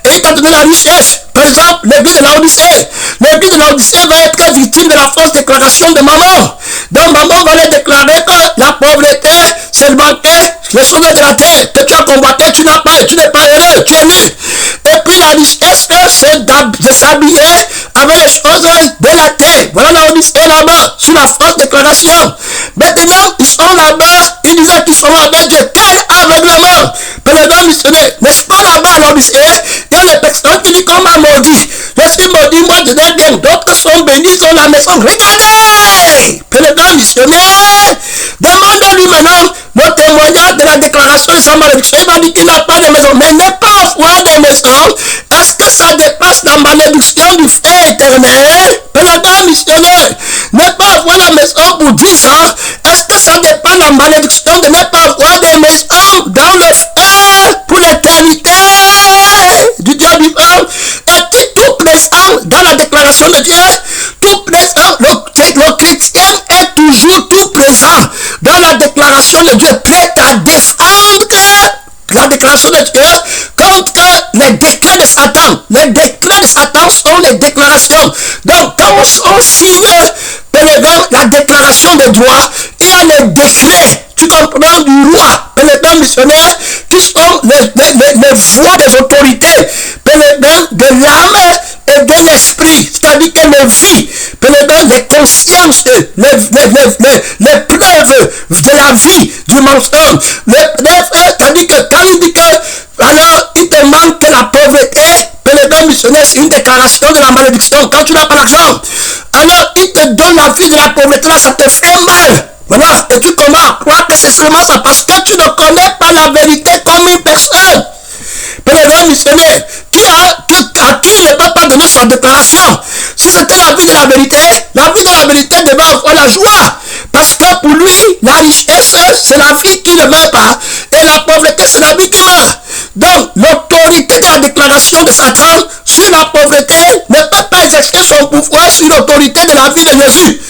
et il t'a donné la richesse. Par exemple, l'église de Laodicée. L'église de Laodicée va être victime de la fausse déclaration de maman. Donc maman va lui déclarer que la pauvreté, c'est le banquet, les choses de la terre, que tu as combattu, tu n'as pas, et tu n'es pas heureux, tu es nu. Et puis la richesse, c'est de s'habiller avec les choses de la terre. Voilà Laodicée là-bas, sous la fausse déclaration. Maintenant, ils sont là-bas, ils disaient qu'ils sont avec Dieu. Quel aveuglement! Pénétrant missionnaire, n'est-ce pas là-bas à Laodicée? Il y a les personnes qui disent qu'on m'a maudit. Je suis maudit, moi je vais bien. D'autres sont bénis, sont à la maison. Regardez! Pénétrant missionnaire, demande la déclaration de sa malédiction. Il m'a dit qu'il n'a pas de maison, mais n'est pas avoir de maison. Est-ce que ça dépasse la malédiction du feu éternel? Pénétrant missionnaire, n'est pas avoir la maison pour 10 ans. Est-ce que ça dépasse la malédiction de ne pas avoir des maisons dans le feu pour l'éternité du Dieu vivant? Es-tu tout présent dans la déclaration de Dieu? Tout présent, le chrétien est toujours tout présent dans la déclaration de Dieu, prêt à défendre la déclaration de Dieu contre les décrets de Satan. Les décrets de Satan sont les déclarations. Donc, quand on signe la déclaration de droit, il y a les décrets, tu comprends, du roi, pénétrant missionnaire, qui sont les voix des autorités, pénétrant de l'âme et de l'esprit, c'est-à-dire que les vies, pénétrant les consciences, les preuves de la vie du mensonge, c'est-à-dire que quand il dit que alors il te manque la pauvreté, pénétrant missionnaire, c'est une déclaration de la malédiction. Quand tu n'as pas l'argent, alors il te donne la vie de la pauvreté, là ça te fait mal. Voilà, et tu commences à croire que c'est seulement ça parce que tu ne connais pas la vérité comme une personne. Pénétrant missionnaire, à qui il ne peut pas donner sa déclaration. Si c'était la vie de la vérité devait avoir la joie. Parce que pour lui, la richesse, c'est la vie qui ne meurt pas. Et la pauvreté, c'est la vie qui meurt. Donc, l'autorité de la déclaration de Satan sur la pauvreté ne peut pas exercer son pouvoir sur l'autorité de la vie de Jésus.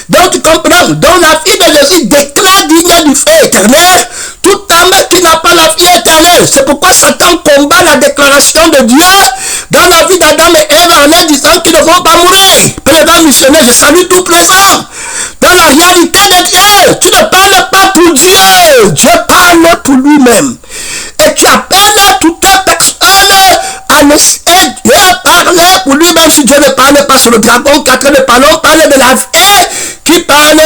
Donc, tu comprends? Donc, la vie de Jésus déclare digne du feu éternel tout âme qui n'a pas la vie éternelle. C'est pourquoi Satan combat la déclaration de Dieu dans la vie d'Adam et Ève en leur disant qu'ils ne vont pas mourir. Pénétrant missionnaire, je salue tout présent. Dans la réalité de Dieu, tu ne parles pas pour Dieu. Dieu parle pour lui-même. Et tu appelles toute personne à laisser Dieu parler pour lui-même. Si Dieu ne parle pas sur le dragon, quatre ne parlons, parle de la vie qui parle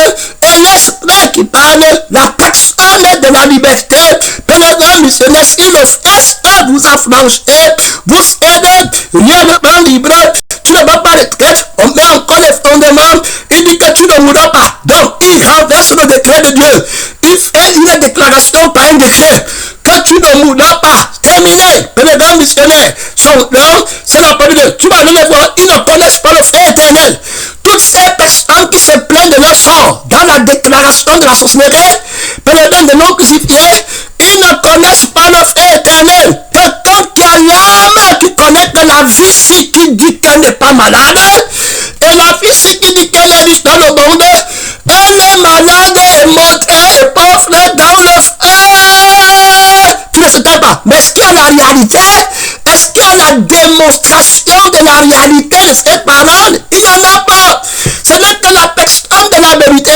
et l'esprit qui parle, la personne de la liberté. Pénétrant missionnaire, si le fest vous a flanché, vous êtes réellement libre. Tu ne vas pas retraite, on met encore les fondements, il dit que tu ne mourras pas. Donc, il renverse le décret de Dieu. Il fait une déclaration par un décret que tu ne mourras pas. Terminé. Pénétrant missionnaire, son nom, c'est la parole de Dieu. Tu vas aller voir, ils ne connaissent pas le feu éternel. Toutes ces personnes qui se plaignent de leur sort dans la déclaration de la sorcellerie, pénétrant de non crucifiés, ils ne connaissent pas le feu éternel. Quelqu'un qui a l'âme, qui connaît que la vie, si qui dit qu'elle n'est pas malade, et la vie, si qui dit qu'elle est riche dans le monde, elle est malade et morte et pauvre dans le feu. Tu ne sais pas. Mais est-ce qu'il y a la réalité? Est-ce qu'il y a la démonstration de la réalité de cette parole? Il n'y en a pas. Ce n'est que la personne de la vérité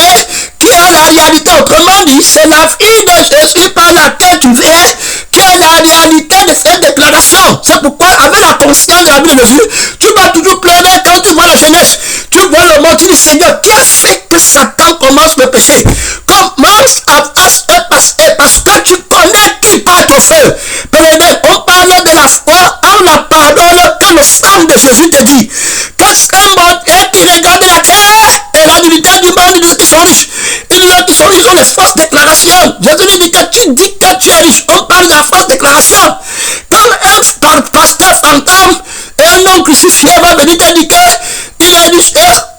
qui a la réalité. Autrement dit, c'est la vie de Jésus par laquelle tu viens qui est la réalité de cette déclaration. C'est pourquoi, avec la conscience de la vie de Jésus, tu vas toujours pleurer quand tu vois la jeunesse. Tu vois le monde, tu dis Seigneur, qui a fait que Satan commence le péché? Commence à se passer parce que tu connais qui peut être au feu. On parle de la foi en la parole que le sang de Jésus te dit. Que c'est un monde qui regarde la terre et la divinité du monde, ils disent qu'ils sont riches. Ils disent qu'ils sont riches, ils ont les fausses déclarations. Jésus lui dit que tu dis que tu es riche. On parle de la fausse déclaration. Quand un pasteur fantôme et un homme crucifié va venir te dire qu'il est riche,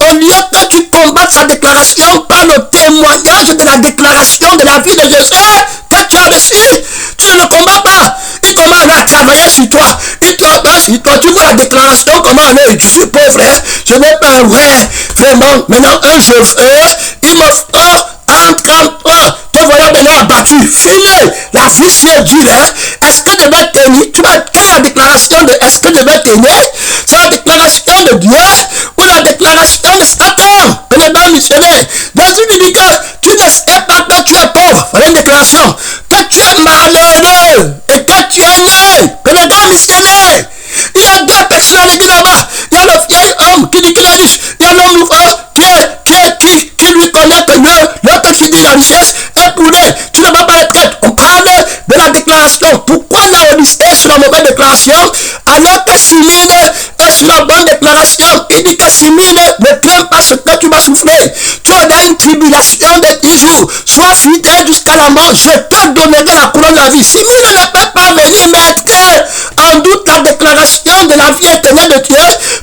au lieu que tu combattes sa déclaration par le témoignage de la déclaration de la vie de Jésus que tu as reçu, tu ne le combats pas. Il commence à travailler sur toi. Il travaille sur toi. Tu vois la déclaration, comment aller. Je suis pauvre, je n'ai pas, vraiment. Maintenant, un je veux, il me faut entre toi. Te voilà maintenant abattu. Fini. La vie si est dure. Est-ce que je vais tenir? Quelle est la déclaration de est-ce que je vais tenir? C'est la déclaration de Dieu ou la déclaration de Satan? Pénétrant missionnaire. Jésus lui dit que tu ne sais pas que tu es pauvre. Voilà une déclaration. Que tu es malheureux et que tu es né. Pénétrant missionnaire. Il y a deux personnes à l'église là-bas. Il y a le vieil homme qui dit qu'il est riche. Il y a l'homme nouveau qui lui connaît que l'autre qui dit la richesse est pour lui. Tu ne vas pas être prête. On parle de la déclaration. Pourquoi Laodicée est sur la mauvaise déclaration alors que Simine est sur la bonne déclaration? Il dit que Simine ne crains pas ce que tu vas souffrir. Tu auras une tribulation de 10 jours. Sois fidèle jusqu'à la mort. Je te donnerai la couronne déclaration de la vie. Si nul ne peut pas venir mettre en doute la déclaration de la vie éternelle de Dieu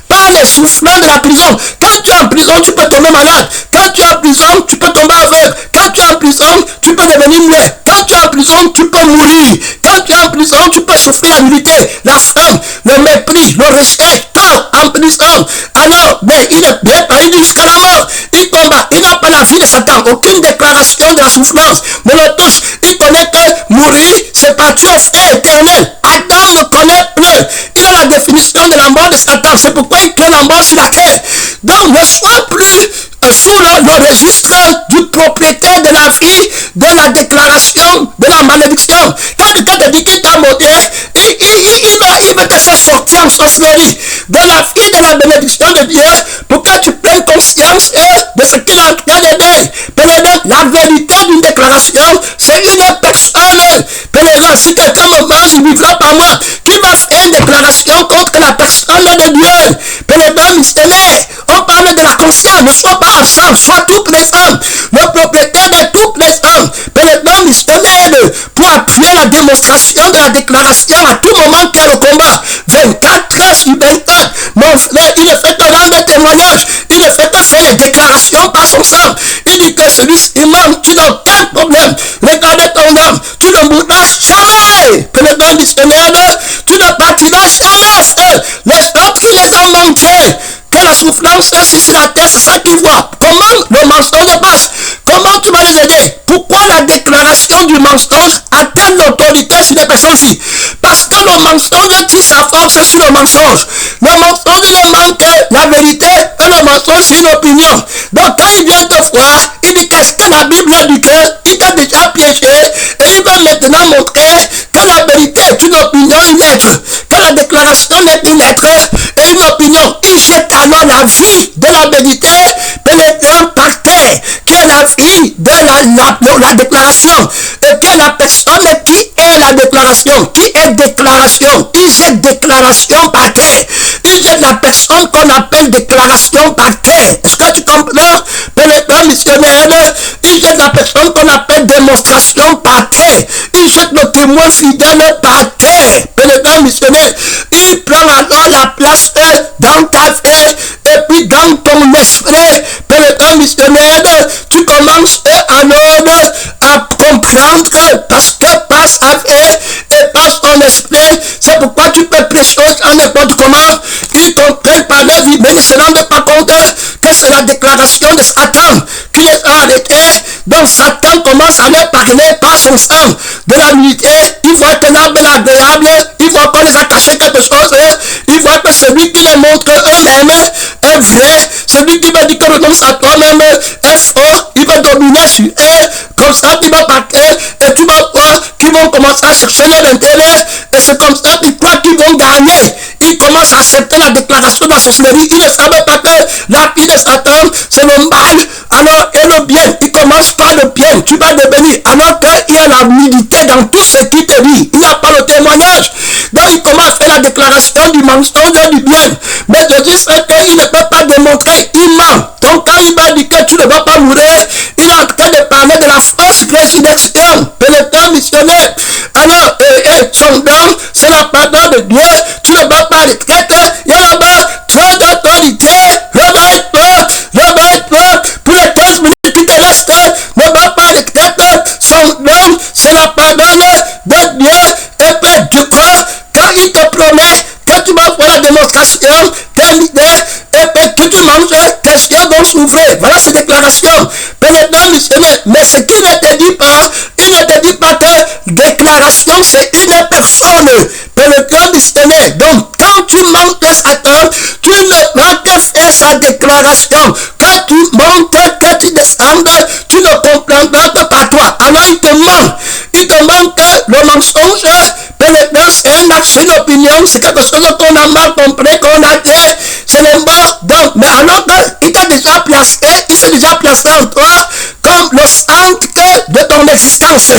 par les soufflants de la prison. Quand tu es en prison, tu peux tomber malade. Quand tu es en prison, tu peux tomber aveugle. Quand tu es en prison, tu peux devenir muet. Quand tu es en prison, tu peux mourir. Quand tu es en prison, tu peux souffrir la nullité, la faim, le mépris, le rejet. Quand en prison, alors, mais il est bien parti jusqu'à la mort. Il combat. Il n'a pas la vie de Satan. Aucune déclaration de la souffrance. Mais le tous, il connaît que mourir, c'est partir au feu éternel. Adam ne connaît plus. Il a la définition de la mort de Satan. C'est pourquoi il crée la mort sur la terre. Donc, ne sois plus sous le registre du propriétaire de la vie, de la déclaration, de la malédiction. Quand quelqu'un te dit qu'il t'a maudit, il veut te faire sortir en sorcellerie. De la vie de la bénédiction de Dieu, pour que tu prennes conscience de ce qu'il a en train de dire. Pèlerin, la vérité d'une déclaration, c'est une personne. Pèlerin, si quelqu'un me mange, il vivra par moi. Tu vas faire une déclaration contre la personne de Dieu. Pèlerin missionnaire, on parle de la conscience, ne sois pas absent, sois tout présent. Le propriétaire de tout présent. Pèlerin missionnaire, pour appuyer la démonstration de la déclaration à tout moment qu'est le combat. 24 heures sur 24. Mon frère, il ne fait que rendre témoignage. Il ne fait que faire déclaration par son sang. Il dit que celui-ci imam, tu n'as aucun problème. Regardez ton âme. Tu ne mourras jamais. Pèlerin missionnaire, tu ne partiras jamais, frère. Les autres, il les a montrés. Que la souffrance c'est sur la terre, c'est ça qu'ils voient. Comment le mensonge passe? Comment tu vas les aider? Pourquoi la déclaration du mensonge a-t-elle l'autorité sur les personnes-ci? Parce que le mensonge tire sa force sur le mensonge. Le mensonge ne manque la vérité et le mensonge c'est une opinion. Donc quand il vient te voir, il dit qu'est-ce que la Bible a dit qu'il t'a déjà piégé et il va maintenant montrer que la vérité est une opinion, une lettre. Que la déclaration n'est une lettre et une opinion. Il jette alors la vie de la vérité pénétrant par terre, qui est la vie de la déclaration, et qui est la personne qui est la déclaration, qui est déclaration. Il jette déclaration par terre. Il jette la personne qu'on appelle déclaration par terre. Est-ce que tu comprends? Pénétrant missionnaire, il jette la personne qu'on appelle démonstration par terre. Il jette le témoin fidèle par terre. Pénétrant missionnaire, il prend alors la place dans ta vie et puis dans ton esprit. Pénétrant missionnaire, tu commences alors à comprendre parce que par sa vie et par ton esprit, c'est pourquoi tu peux prêcher en n'importe comment. Ils comprennent par leur vie, mais ils ne se rendent pas compte que c'est la déclaration de Satan qui les a arrêtés. Donc Satan commence à leur parler par son sang de la nullité. Il voit que l'arbre est agréable, il voit qu'on les a caché quelque chose, il voit que celui qui les montre eux-mêmes est vrai, celui qui va dire que renonce à toi-même est faux, il va dominer sur eux, comme ça tu vas partir et tu vas voir qu'ils vont commencer à chercher leur intérêt et c'est comme ça qu'ils croient qu'ils vont gagner. Ils commencent à accepter la déclaration de la sorcellerie, ils ne savent pas que la vie de Satan c'est le mal, alors et le bien, il commence par le bien, tu vas devenir, alors qu'il y a la nudité dans tout ce qu'il te dit, il n'y a pas le témoignage, donc il commence à faire la déclaration du mensonge du bien, mais Jésus sait qu'il ne peut pas démontrer, il ment, donc quand il va dire que tu ne vas pas mourir, il est en train de parler de la fausse résurrection, pénétrant missionnaire, alors son don, c'est la parole de Dieu, tu ne vas pas retraite, il y a là-bas trop d'autorité, réveille-toi, pour les 15 minutes qui te restent, ne va pas retraite, son nom, c'est la parole de Dieu, et puis du coup, quand il te promet que tu vas faire la démonstration d'un leader, et puis que tu manges, tes chiens vont souffrir, voilà ces déclarations, pénétrant missionnaire, mais ce qu'il ne te dit pas, il ne te dit pas que déclaration c'est une personne, pénétrant missionnaire, donc quand tu manges Satan, tu ne vas que faire sa déclaration, quand tu montes, que tu descendes, tu ne comprendras que par toi, alors il te manque le mensonge, pénétrant c'est un acte, c'est une opinion, c'est quelque chose qu'on a mal compris, qu'on a dit, c'est le mort, donc, mais alors qu'il t'a déjà placé, il s'est déjà placé en toi, comme le centre de ton existence,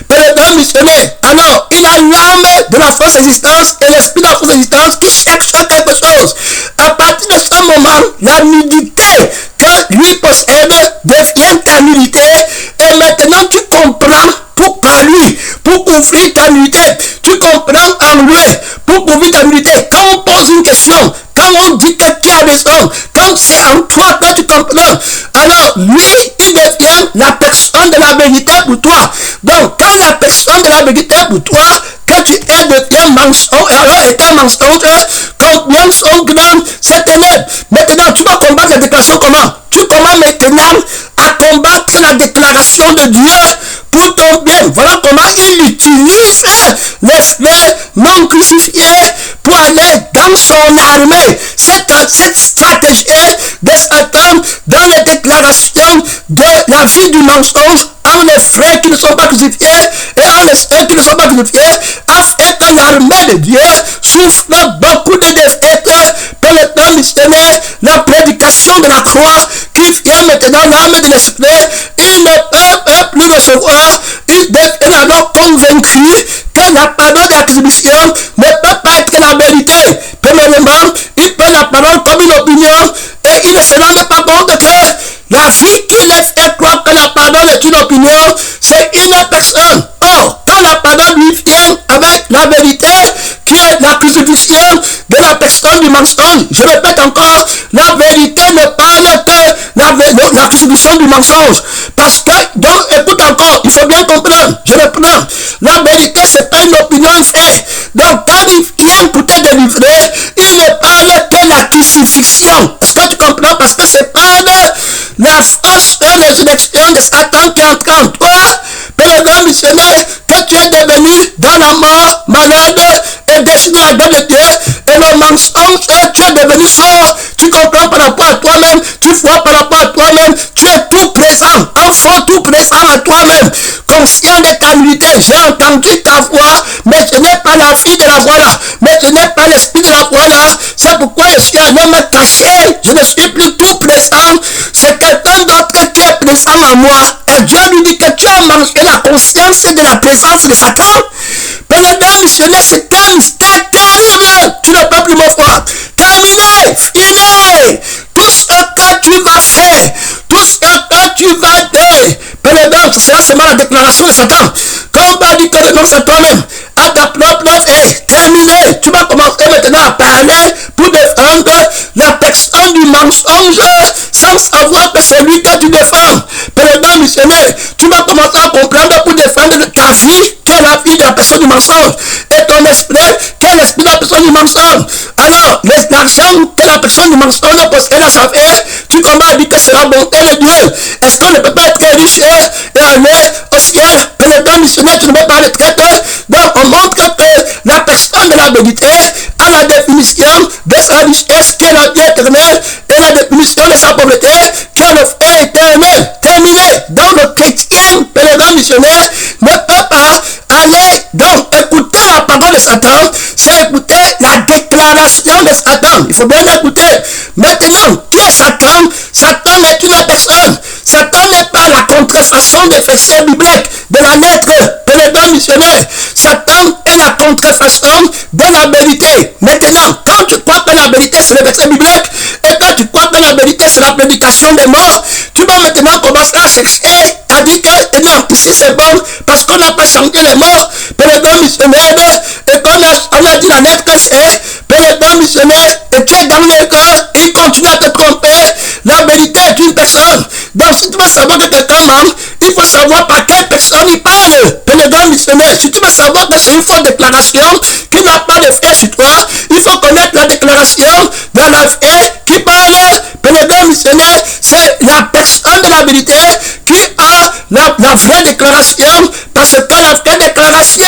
pénétrant missionnaire, alors il a l'âme de la fausse existence et l'esprit de la fausse existence qui cherche quelque chose. À partir de ce moment, la nudité que lui possède devient ta nudité et maintenant tu comprends pourquoi lui, pourquoi ouvrir ta nudité. Tu comprends en lui pour ouvrir ta nudité. Quand on pose une question, quand on dit que tu as raison, quand c'est en toi que tu comprends, alors lui, il devient la personne de la vérité pour toi. Donc, quand la personne de la vérité pour toi, que tu es devient mensonge, alors est un mensonge, combien sont grandes ces ténèbres. Maintenant, tu vas combattre la déclaration comment? Tu commences maintenant à combattre la déclaration de Dieu pour ton bien. Voilà comment il utilise les frères non crucifiés pour aller dans son armée. Cette stratégie de Satan dans les déclarations de la vie du mensonge en les frères qui ne sont pas crucifiés et en les frères qui ne sont pas crucifiés, a fait que l'armée de Dieu souffre beaucoup de défaites pour le temps missionnaire. La prédication de la croix qui vient maintenant l'âme de l'esprit, il ne peut plus recevoir. Il devient alors convaincu que la parole de la crucifixion ne peut pas être la vérité. Premièrement, il prend la parole comme une opinion et il ne se rend pas compte que la vie qui les fait croire que la parole est une opinion, c'est une personne. Or, quand la parole lui vient avec la vérité, qui est la crucifixion de la personne du mensonge, je répète encore, la vérité ne parle que la crucifixion du mensonge. Parce que, donc, écoute encore, il faut bien comprendre, je reprends, la vérité, c'est pas une opinion, un fait. Donc, quand il vient pour te délivrer, il ne parle que la crucifixion. Est-ce que tu comprends? Parce que c'est pas la fausse résurrection de Satan qui entre en toi, pèlerin missionnaire, que tu es devenu dans la mort, malade et destiné à la gloire de Dieu, et le mensonge, tu es devenu sort, tu comprends par rapport à toi-même, tu vois par rapport à toi-même, tu es tout présent, enfant tout présent à toi-même, conscient de ta nullité. J'ai entendu ta voix, mais je n'ai pas la vie de la voix là, mais je n'ai pas l'esprit de la voix là, c'est pourquoi je suis allé me cacher, je ne suis plus tout présent, c'est quelqu'un d'autre qui est présent en moi, et Dieu lui dit que tu as mangé la conscience de la présence de Satan. Pèlerin missionnaire, c'est un mystère terrible, tu ne peux plus me voir. Terminé, fini, tout ce que tu vas faire, tout ce que tu vas dire, pèlerin, ce sera seulement la déclaration de Satan. Quand on va dire que renonce à toi-même, à ta propre vie, terminé, tu vas commencer maintenant à parler pour défendre la personne du mensonge sans savoir que c'est lui que tu défends. Pèlerin missionnaire, tu vas commencer à comprendre pour défendre ta vie, qui est la vie de la personne du mensonge, et ton esprit, qui est l'esprit de la personne du mensonge. Alors, l'argent que la personne du mensonge possède à sa vie, tu commences à dire que c'est la bonté de Dieu. Est-ce qu'on ne peut pas être riche et aller au ciel? Pèlerin missionnaire, tu ne peux pas être traité. Donc, on montre que la personne de la vérité a la définition de sa richesse, qui est la vie éternelle, et la définition de sa pauvreté, qui est le feu éternel. Terminé. Donc, le chrétien, pèlerin missionnaire, ne peut pas aller donc écouter la parole de Satan, c'est écouter la déclaration de Satan. Il faut bien écouter. Maintenant, qui est Satan? Satan est une personne. Satan n'est pas la contrefaçon des versets bibliques de la lettre pèlerin missionnaire. Satan est la contrefaçon de la vérité. Maintenant, quand tu crois que la vérité c'est le verset biblique et quand tu crois que la vérité c'est la prédication des morts, tu vas maintenant commencer à chercher, à dire que non, ici c'est bon parce qu'on n'a pas changé les morts. Pèlerin missionnaire, et comme on a dit la lettre que c'est pèlerin missionnaire, et tu es dans le cœur, il continue à te tromper. La vérité est une personne. Donc si tu veux savoir que quelqu'un ment, il faut savoir par quelle personne il parle. Pèlerin missionnaire, si tu veux savoir que c'est une fausse déclaration qui n'a pas de fait sur toi, il faut connaître la déclaration de la fait qui parle. Pèlerin missionnaire, c'est la personne de la vérité qui a la vraie déclaration, parce que la vraie déclaration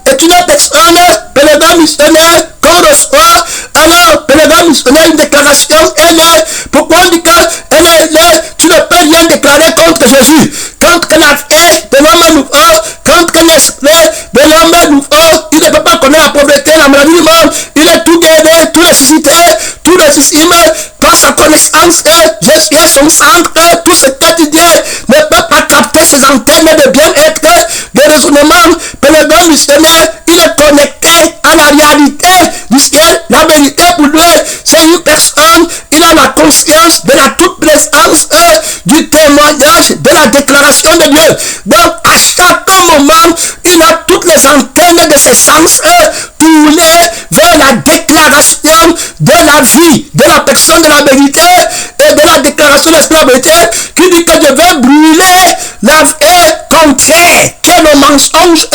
est une personne, pèlerin missionnaire, qu'on reçoit. Alors, pèlerin missionnaire, une déclaration, elle est, pourquoi on dit qu'elle est là, tu ne peux rien déclarer contre Jésus. Quand que la vie de l'homme est nouveau, quand que l'esprit de l'homme est nouveau, il ne peut pas connaître la pauvreté, la maladie du monde, il est tout guéri, tout ressuscité, tout ressuscité, par sa connaissance, Jésus est son centre, tout ce que tu dis ne peut pas capter ses antennes de bien-être, de raisonnement. Pèlerin missionnaire, il est connecté à la réalité du ciel, la vérité pour lui, c'est une personne, il a la conscience de la toute présence du témoignage de la déclaration de Dieu. Donc, à chaque moment, il a toutes les les antennes de ses sens tournées vers la déclaration de la vie, de la personne de la vérité et de la déclaration de l'esprit de la vérité, qui dit que je vais brûler la contraire, qui est le mensonge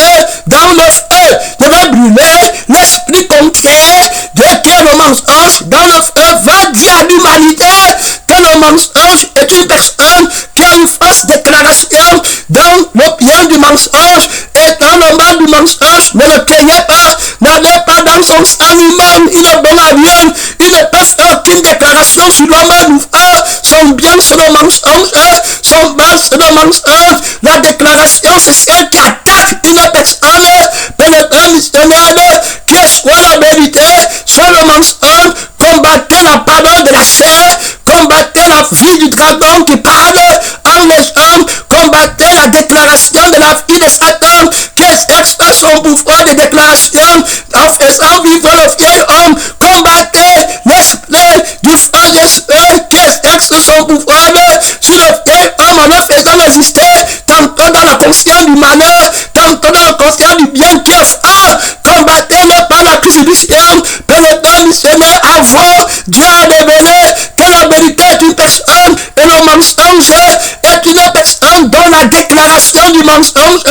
dans le feu. Je vais brûler l'esprit contraire, qui est le mensonge dans le feu. Va dire à l'humanité que le mensonge est une personne qui a une fausse déclaration dans le bien du mensonge et dans le mal du mensonge. Ne le craignez pas, n'allez pas dans son sang humain, il est bon à rien. Il ne peut faire aucune déclaration sur l'homme. Son bien c'est le mensonge, son mal c'est le mensonge. La déclaration c'est celle qui attaque une personne, pénétrant missionnaire, qui est soit la vérité, soit le mensonge. Combattez la parole de la chair, combattez la vie du dragon qui parle en les hommes, combattez la déclaration de la vie de Satan qui exerce son pouvoir de déclaration en faisant vivre le vieil homme. Combattez l'esprit du frère Jésus qui exerce son pouvoir sur le vieil homme en le faisant exister tantôt dans la conscience du malheur, tantôt dans la conscience du bien qui est fort. Combattez-le par la crucifixion, pénétrant missionnaire avant. Dieu a révélé que la vérité est une personne et le mensonge est une personne dont la déclaration du mensonge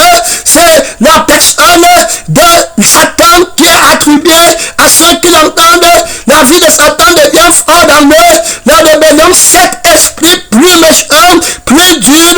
c'est la personne de Satan qui est attribuée à ceux qui l'entendent. La vie de Satan devient fort dans eux. La rébellion, cet esprit plus méchant, plus dur,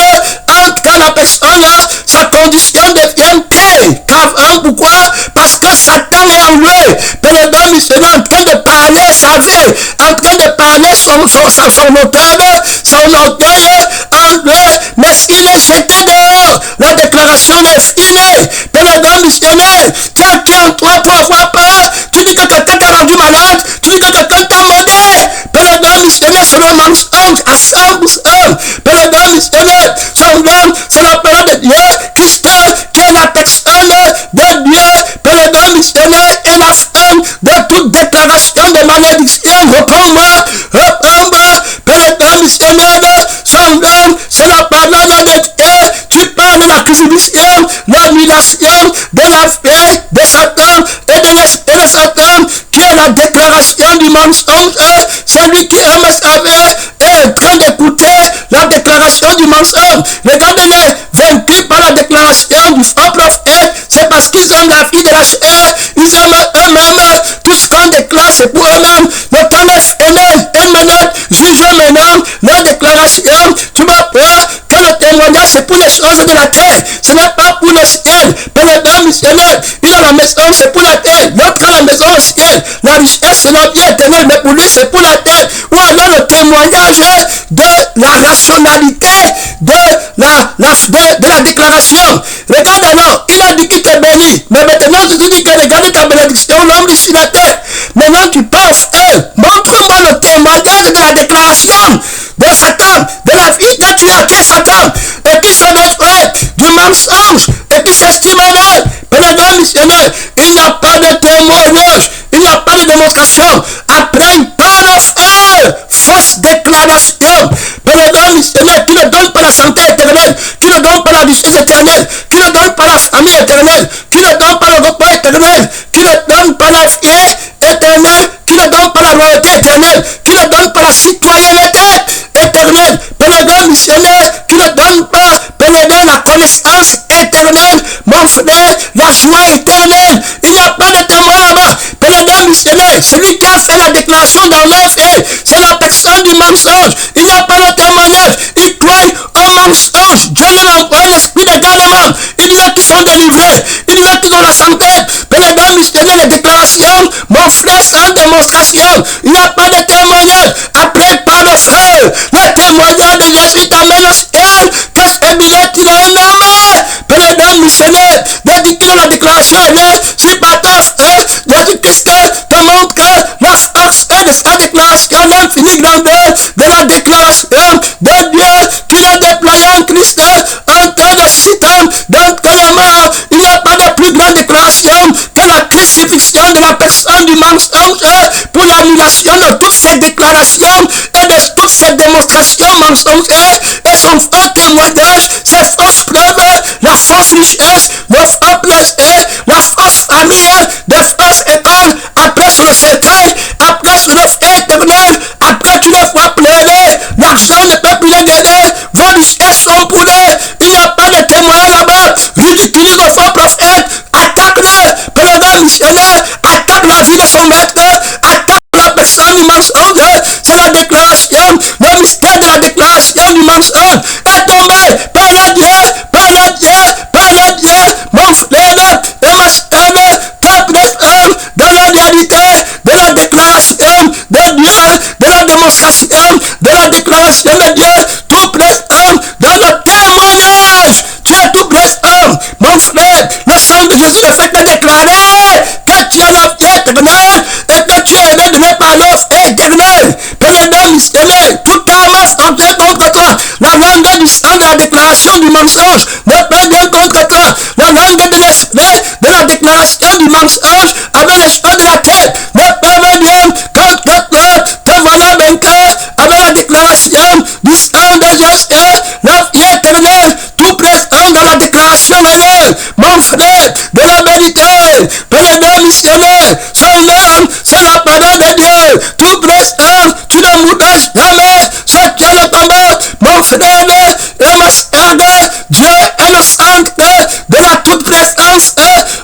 entre la personne, sa condition devient pire qu'avant. Pourquoi? Parce que Satan est en eux. Pénétrant missionnaire en train de parler sa vie, en train de parler son auteur, son orgueil en eux. Mais s'il est jeté dehors, la déclaration est finie. Pénétrant missionnaire, tu as qui en toi pour avoir peur? Tu dis que quelqu'un t'a rendu malade, tu dis que quelqu'un t'a maudit. Pénétrant missionnaire, c'est le mensonge à 100%. Pénétrant missionnaire, son nom, c'est la parole de Dieu, Christ, qui est la personne de Dieu. Pénétrant missionnaire est la fin de toute déclaration de malédiction. Reprends-moi, reprends-moi. Pénétrant missionnaire, son nom, c'est la parole de Dieu. Tu parles de la crucifixion, l'annulation de la vie de Satan et de l'esprit de Satan, qui est la déclaration du mensonge. Celui qui aime sa vie est en train d'écouter la déclaration du mensonge. Regardez-les, vaincus par la déclaration du faux prophète, c'est parce qu'ils aiment la vie de la chair, ils aiment eux-mêmes, tout ce qu'on déclare c'est pour eux-mêmes. Le temps est fini, et maintenant, jugez maintenant leur déclaration. Tu vas voir que le témoignage c'est pour les choses de la terre, ce n'est pas pour le ciel. Pénétrant missionnaire, il a la maison, c'est pour la terre, l'autre a la maison au ciel. La richesse c'est le bien éternel, mais pour lui c'est pour la terre. Ou alors le témoignage de la rationalité de la déclaration. Regarde alors, il a dit qu'il te bénit, mais maintenant tu te dis que regarde ta bénédiction, l'homme ici la terre. Maintenant tu penses, montre-moi le témoignage de la déclaration de Satan, de la vie de Dieu qui est Satan, et qui se détruit du mensonge, et qui s'estime en eux. Pénétrant missionnaire, il n'y a pas de témoignage, il n'y a pas de démonstration. Après une parole, fausse déclaration. Pénétrant missionnaire qui ne donne pas la santé éternelle, qui ne donne pas la richesse éternelle, qui ne donne pas la famille éternelle, qui ne donne pas le repas éternel, qui ne donne pas la vie éternelle, qui ne donne pas la royauté éternelle, qui ne donne pas la citoyenneté éternelle. Pénétrant missionnaire qui ne donne pas la connaissance éternelle, mon frère, la joie éternelle. Il n'y a pas de témoin là-bas. Pénétrant missionnaire, celui qui a fait la déclaration dans leur vie, c'est la personne du mensonge. Il n'y a pas de témoignage. Il croit au mensonge. Dieu lui a envoyé l'esprit de garnement. Il y a qui sont délivrés. Il y a qui ont la santé. Pénétrant missionnaire, les déclarations, mon frère, sans démonstration. Il n'y a pas de témoignage. Après, par le feu, le témoignage de Jésus t'amène au ciel. Que ce billet, il a un homme. Pénétrant missionnaire, dédiquer la déclaration est née. Si par ton feu, Jésus-Christ te montre la force de sa déclaration, l'infinie grandeur de la déclaration de Dieu qu'il a déployé en Christ en temps de Satan. Donc, il n'y a pas de plus grande déclaration que la crucifixion de la personne du mensonge pour l'annulation de toutes ces déclarations et de toutes ces démonstrations mensongères et son faux témoignage, ses fausses preuves, la fausse richesse, le faux plaisir la fausse famille, des fausses écoles, après sur le cercueil, après sur le feu éternel, après tu les vois pleurer, l'argent ne peut plus les garder, vos richesses sont pour eux, il n'y a pas de témoin là-bas, ridiculise le faux prophète, attaque-le, pèlerin missionnaire, attaque la vie de son maître, attaque la personne du mensonge, c'est la déclaration, le mystère de la déclaration du mensonge est tombé par le Dieu, par le Dieu, par le Dieu, mon frère et ma soeur, peuple d'homme, de la réalité, de la déclaration de Dieu, de la démonstration, de la déclaration de Dieu, tout homme, dans le témoignage, tu es tout homme, mon frère, le sang de Jésus ne fait que déclarer que tu es la vie éternelle et que tu es aimé par l'offre éternelle. Pèlerin missionnaire, toute arme forgée contre toi, la langue du sang de la déclaration du mensonge ne peut bien contre toi. La langue de l'esprit de la déclaration du mensonge avec les choses de la terre ne peut bien contre toi. Te voilà vainqueur avec la déclaration du sang de Jésus, la vie éternelle, tout présent dans la déclaration réelle. Mon frère, de la vérité, pèlerin missionnaire, son nom, c'est la parole de Dieu. Tout présent, tu ne mourras jamais. C'est Dieu le combat, mon frère et ma soeur. Dieu est le centre de la toute présence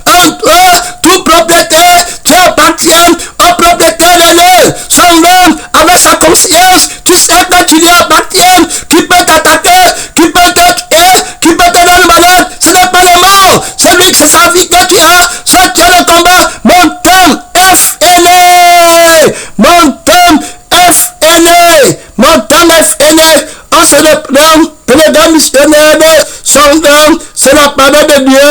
en toi. Toute propriété qui appartient au propriétaire réel. Son nom, avec sa conscience, tu sais que tu lui appartiens, qui peut t'attaquer, qui peut te tuer, qui peut te rendre malade. Ce n'est pas le mort, c'est sa vie que tu as. C'est Dieu le combat, mon temps FNA, mon temps FNA, mon temps FNA. On se reprend, pèlerin missionnaire, son nom, c'est la parole de Dieu.